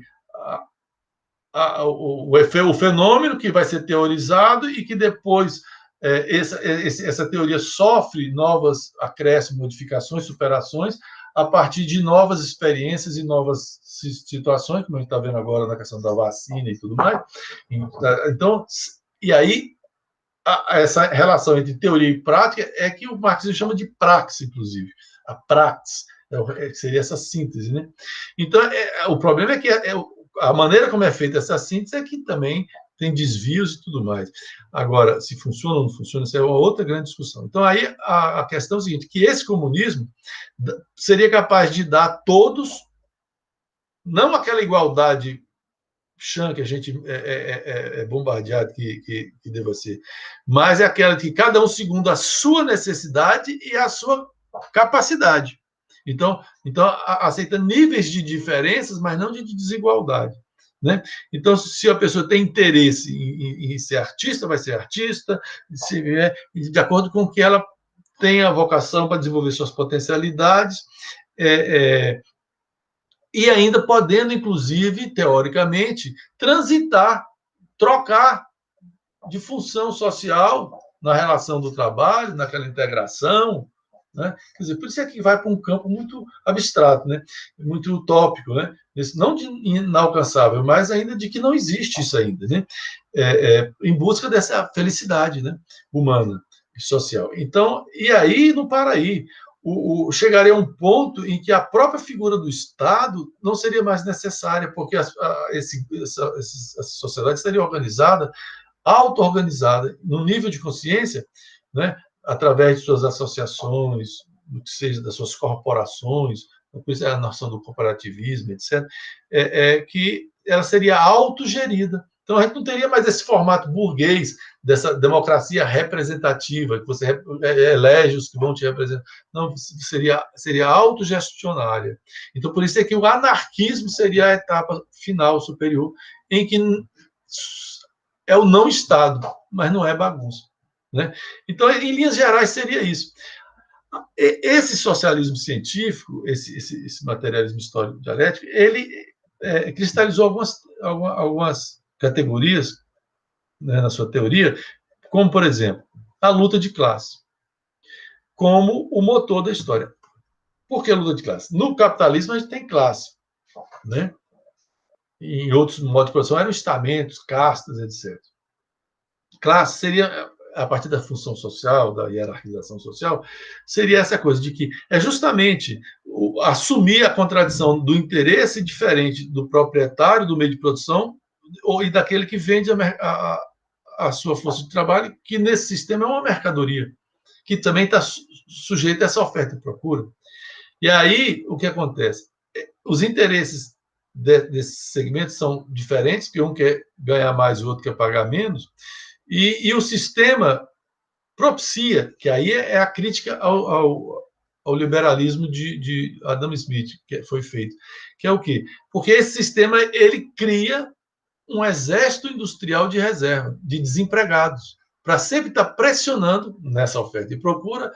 o fenômeno que vai ser teorizado e que depois essa teoria sofre novas acréscimos, modificações, superações, a partir de novas experiências e novas situações, como a gente está vendo agora na questão da vacina e tudo mais. Então, e aí, essa relação entre teoria e prática é que o marxismo chama de praxis, inclusive. A praxis seria essa síntese, né? Então, o problema é que a maneira como é feita essa síntese é que também tem desvios e tudo mais. Agora, se funciona ou não funciona, isso é uma outra grande discussão. Então, aí a questão é o seguinte, que esse comunismo seria capaz de dar a todos, não aquela igualdade chã que a gente é bombardeado que deva ser, mas é aquela que cada um segundo a sua necessidade e a sua capacidade. Então aceita níveis de diferenças, mas não de desigualdade. Né? Então, se a pessoa tem interesse em ser artista, vai ser artista, de acordo com que ela tenha vocação para desenvolver suas potencialidades, e ainda podendo, inclusive, teoricamente, transitar, trocar de função social na relação do trabalho, naquela integração. Né? Quer dizer, por isso é que vai para um campo muito abstrato, né? Muito utópico, né? Não de inalcançável, mas ainda de que não existe isso ainda, né? Em busca dessa felicidade, né? Humana e social. Então, e aí não para aí. Chegaria a um ponto em que a própria figura do Estado não seria mais necessária, porque essa sociedade seria organizada, auto-organizada, no nível de consciência, né, através de suas associações, do que seja das suas corporações, depois é a noção do cooperativismo, etc., que ela seria autogerida. Então, a gente não teria mais esse formato burguês dessa democracia representativa, que você elege os que vão te representar. Não, seria autogestionária. Então, por isso é que o anarquismo seria a etapa final, superior, em que é o não Estado, mas não é bagunça. Né? Então, em linhas gerais, seria isso. Esse socialismo científico, esse materialismo histórico dialético, ele cristalizou algumas categorias, né, na sua teoria, como, por exemplo, a luta de classe, como o motor da história. Por que a luta de classe? No capitalismo, a gente tem classe. Né? Em outros modos de produção, eram estamentos, castas, etc. Classe seria, a partir da função social, da hierarquização social, seria essa coisa de que é justamente assumir a contradição do interesse diferente do proprietário do meio de produção e daquele que vende a sua força de trabalho, que nesse sistema é uma mercadoria, que também está sujeita a essa oferta e procura. E aí, o que acontece? Os interesses desses segmentos são diferentes, porque um quer ganhar mais, o outro quer pagar menos, e o sistema propicia, que aí é a crítica ao liberalismo de Adam Smith, que foi feito, que é o quê? Porque esse sistema ele cria um exército industrial de reserva, de desempregados, para sempre estar pressionando, nessa oferta e procura,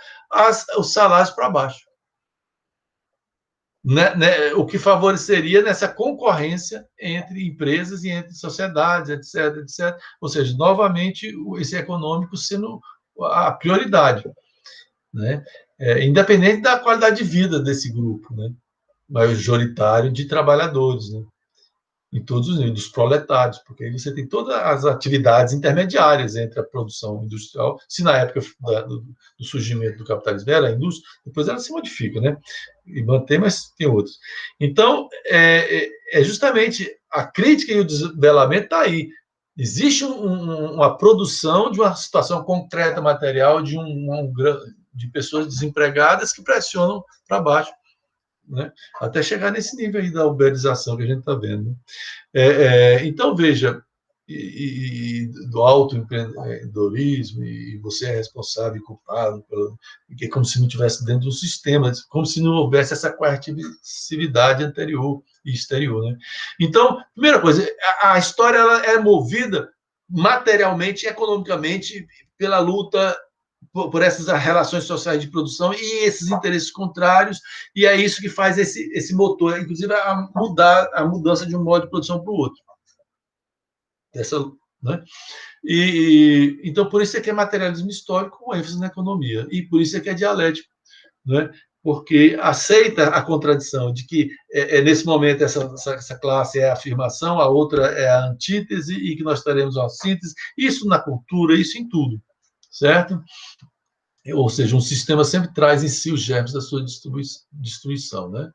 os salários para baixo. O que favoreceria nessa concorrência entre empresas e entre sociedades, etc., etc. Ou seja, novamente, esse econômico sendo a prioridade. Né? independente da qualidade de vida desse grupo, né, majoritário de trabalhadores, né, em todos os níveis, dos proletários, porque aí você tem todas as atividades intermediárias entre a produção industrial, se na época do surgimento do capitalismo era a indústria, depois ela se modifica, né? E mantém, mas tem outros. Então, justamente a crítica e o desvelamento está aí. Existe uma produção de uma situação concreta material de pessoas desempregadas que pressionam para baixo, né? Até chegar nesse nível aí da uberização que a gente está vendo. Né? Então, veja, do autoempreendedorismo, e você é responsável e culpado, que é como se não estivesse dentro do sistema, como se não houvesse essa coercividade anterior e exterior. Né? Então, primeira coisa, a história ela é movida materialmente e economicamente pela luta por essas relações sociais de produção e esses interesses contrários, e é isso que faz esse motor, inclusive a mudança de um modo de produção para o outro. Né? Então, por isso é que é materialismo histórico com ênfase na economia, e por isso é que é dialético, né? Porque aceita a contradição de que nesse momento essa classe é a afirmação, a outra é a antítese, e que nós teremos uma síntese, isso na cultura, isso em tudo, certo? Ou seja, um sistema sempre traz em si os germes da sua destruição, né?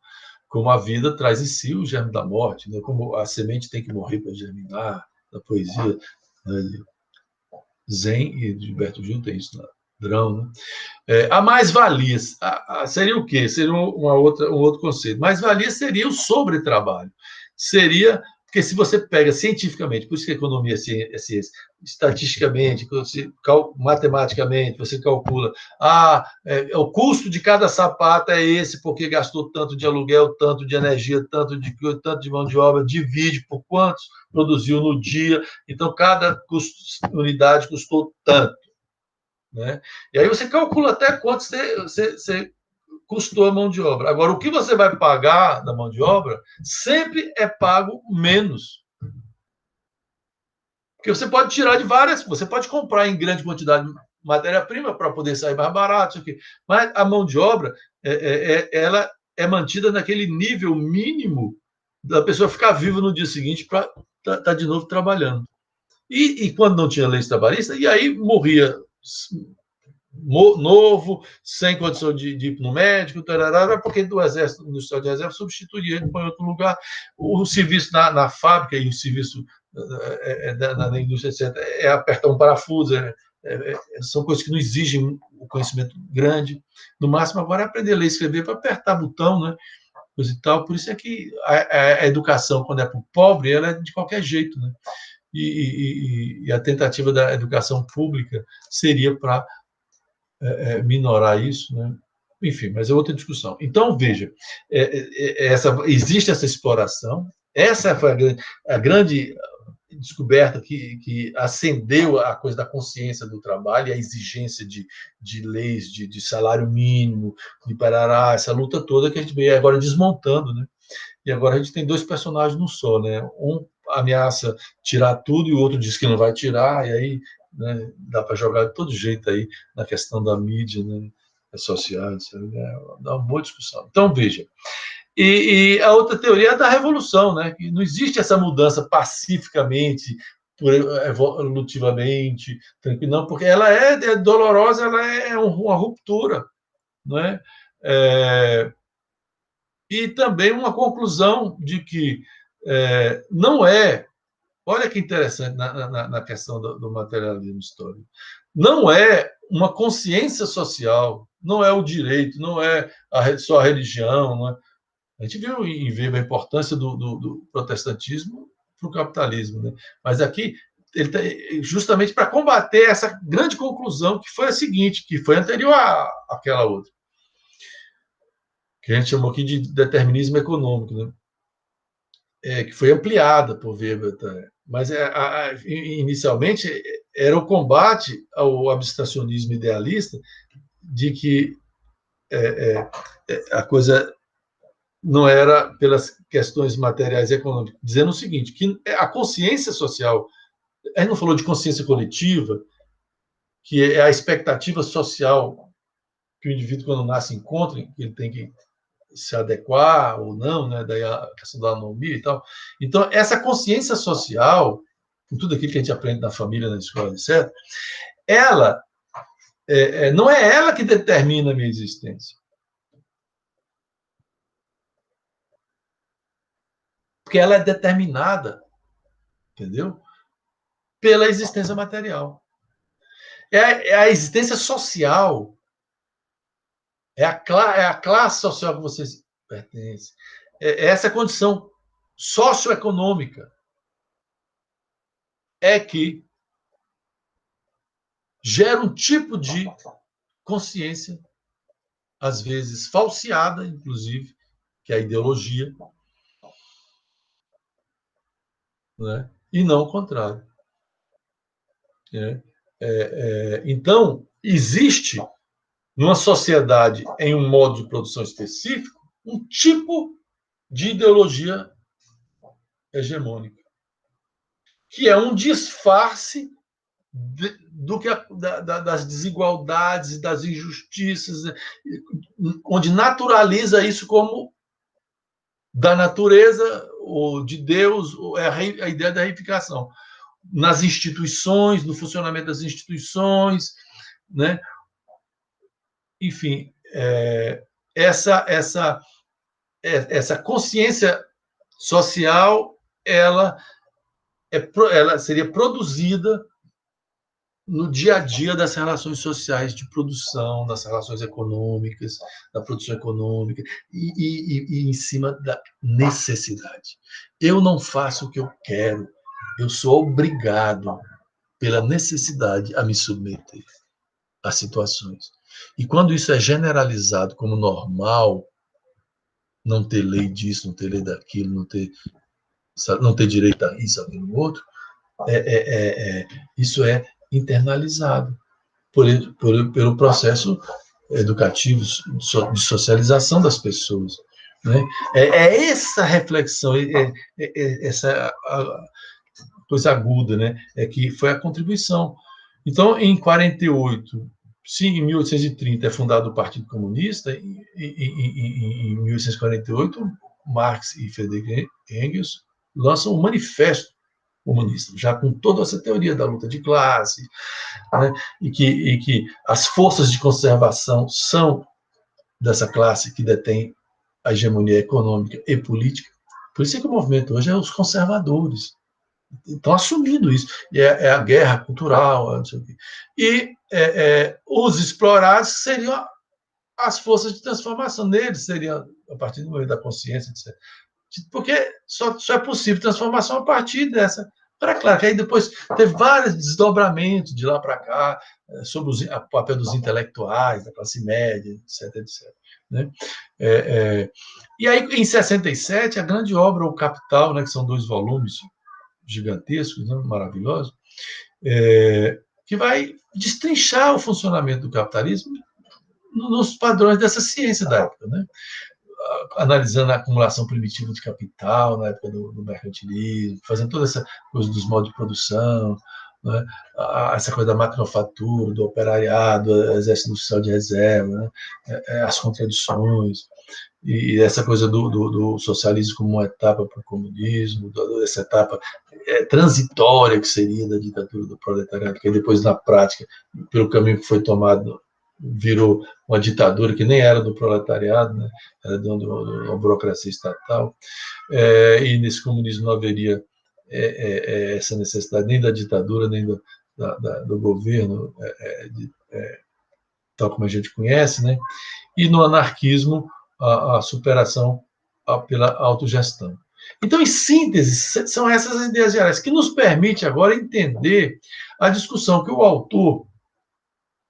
Como a vida traz em si o germe da morte, né? Como a semente tem que morrer para germinar, na poesia, né? Zen e de Gilberto Gil tem isso na Drão, né? A mais-valia seria o quê? Seria um outro conceito. Mais-valia seria o sobretrabalho. Seria, porque se você pega cientificamente, por isso que a economia é ciência, estatisticamente, matematicamente, você calcula, o custo de cada sapato é esse, porque gastou tanto de aluguel, tanto de energia, tanto de mão de obra, divide por quantos produziu no dia, então cada unidade custou tanto. Né? E aí você calcula até quanto você custou a mão de obra. Agora, o que você vai pagar da mão de obra sempre é pago menos. Porque você pode tirar de várias, você pode comprar em grande quantidade de matéria-prima para poder sair mais barato, isso aqui. Mas a mão de obra, ela é mantida naquele nível mínimo da pessoa ficar viva no dia seguinte para estar de novo trabalhando. E quando não tinha lei trabalhista, e aí morria novo, sem condição de ir no médico, tarará, porque do exército, no estado de reserva, substituía ele para outro lugar. O serviço na fábrica e o serviço na indústria, etc., é apertar um parafuso, são coisas que não exigem o conhecimento grande. No máximo, agora é aprender a ler e escrever para apertar botão, né? Coisa e tal. Por isso é que a educação, quando é para o pobre, ela é de qualquer jeito, né? E a tentativa da educação pública seria para minorar isso, né? Enfim, mas é outra discussão. Então, veja, existe essa exploração, essa foi a grande descoberta que acendeu a coisa da consciência do trabalho, a exigência de leis de salário mínimo, de parará, essa luta toda que a gente veio agora desmontando, né? E agora a gente tem dois personagens no só, né? Um ameaça tirar tudo e o outro diz que não vai tirar, e aí, né, dá para jogar de todo jeito aí na questão da mídia, né, sociais, dá uma boa discussão. Então, veja. E a outra teoria é da revolução, né? Que não existe essa mudança pacificamente, evolutivamente, tranquilo, não, porque ela é dolorosa, ela é uma ruptura, não é? E também uma conclusão de que não é. Olha que interessante na questão do materialismo histórico. Não é uma consciência social, não é o direito, não é só a religião. Não é. A gente viu em Weber a importância do protestantismo para o capitalismo. Né? Mas aqui, ele tá justamente para combater essa grande conclusão, que foi a seguinte, que foi anterior àquela outra, que a gente chamou aqui de determinismo econômico, né? Que foi ampliada por Weber. Tá? Mas inicialmente era o combate ao abstracionismo idealista de que a coisa não era pelas questões materiais e econômicas, dizendo o seguinte, que a consciência social, a gente não falou de consciência coletiva, que é a expectativa social que o indivíduo, quando nasce, encontra, que ele tem que se adequar ou não, né? Daí a questão da anomia e tal. Então, essa consciência social, com tudo aquilo que a gente aprende na família, na escola, etc., ela não é ela que determina a minha existência. Porque ela é determinada, entendeu? Pela existência material. É a existência social, é a classe social que você pertence. É essa condição socioeconômica é que gera um tipo de consciência, às vezes falseada, inclusive, que é a ideologia, né? E não o contrário. Né? Então, existe numa sociedade em um modo de produção específico um tipo de ideologia hegemônica, que é um disfarce do que das desigualdades, das injustiças, onde naturaliza isso como da natureza ou de Deus, é a ideia da reificação nas instituições, no funcionamento das instituições, né? Enfim, essa consciência social ela seria produzida no dia a dia das relações sociais de produção, das relações econômicas, da produção econômica, e em cima da necessidade. Eu não faço o que eu quero, eu sou obrigado pela necessidade a me submeter a situações. E quando isso é generalizado como normal, não ter lei disso, não ter lei daquilo, não ter direito a isso, a aquilo outro, isso é internalizado pelo processo educativo de socialização das pessoas. Né? Essa reflexão, essa coisa aguda, né? Que foi a contribuição. Então, em 48, sim, em 1830 é fundado o Partido Comunista, em 1848, Marx e Friedrich Engels lançam um manifesto comunista, já com toda essa teoria da luta de classe, né, e que as forças de conservação são dessa classe que detém a hegemonia econômica e política. Por isso é que o movimento hoje é os conservadores. Estão assumindo isso. E a guerra cultural, não sei o quê. E os explorados seriam as forças de transformação. Neles seria, a partir do momento da consciência, etc. Porque só é possível transformação a partir dessa. Para claro, que aí depois teve vários desdobramentos de lá para cá, sobre o papel dos intelectuais, da classe média, etc. etc. Né? E aí, em 67, a grande obra, O Capital, né, que são 2 volumes gigantescos, né, maravilhosos, que vai destrinchar o funcionamento do capitalismo nos padrões dessa ciência da época, né? Analisando a acumulação primitiva de capital na época do mercantilismo, fazendo toda essa coisa dos modos de produção, né? Essa coisa da maquinofatura, do operariado, do exército industrial de reserva, né? As contradições, e essa coisa do socialismo como uma etapa para o comunismo, essa etapa transitória que seria da ditadura do proletariado, que depois, na prática, pelo caminho que foi tomado, virou uma ditadura que nem era do proletariado, né? Era de uma burocracia estatal, e nesse comunismo não haveria essa necessidade nem da ditadura, nem do governo, tal como a gente conhece, né? E no anarquismo, a superação pela autogestão. Então, em síntese, são essas as ideias gerais que nos permite agora entender a discussão que o autor,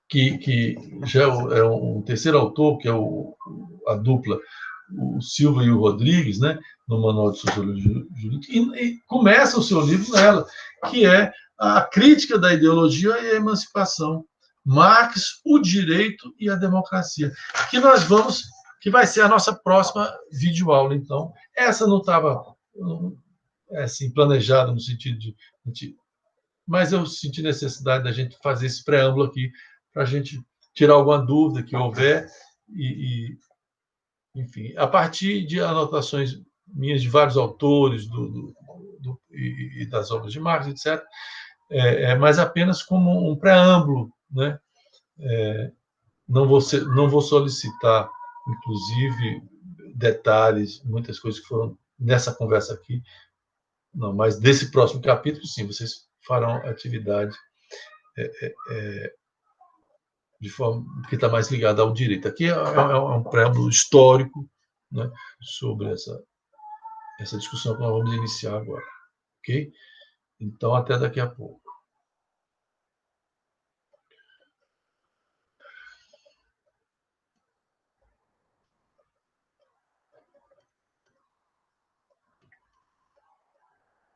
que já é um terceiro autor, que é a dupla, o Silva e o Rodrigues, né, no Manual de Sociologia Jurídica, e começa o seu livro nela, que é a crítica da ideologia e a emancipação. Marx, o direito e a democracia, que vai ser a nossa próxima videoaula, então. Essa não estava assim, planejada no sentido de... Mas eu senti necessidade da gente fazer esse preâmbulo aqui para a gente tirar alguma dúvida que houver enfim, a partir de anotações minhas de vários autores e das obras de Marx, etc., mas apenas como um preâmbulo, né? Não vou solicitar, inclusive, detalhes, muitas coisas que foram nessa conversa aqui, não, mas desse próximo capítulo, sim, vocês farão atividade de forma que está mais ligada ao direito. Aqui um preâmbulo histórico, né, sobre essa discussão que nós vamos iniciar agora. Ok? Então, até daqui a pouco.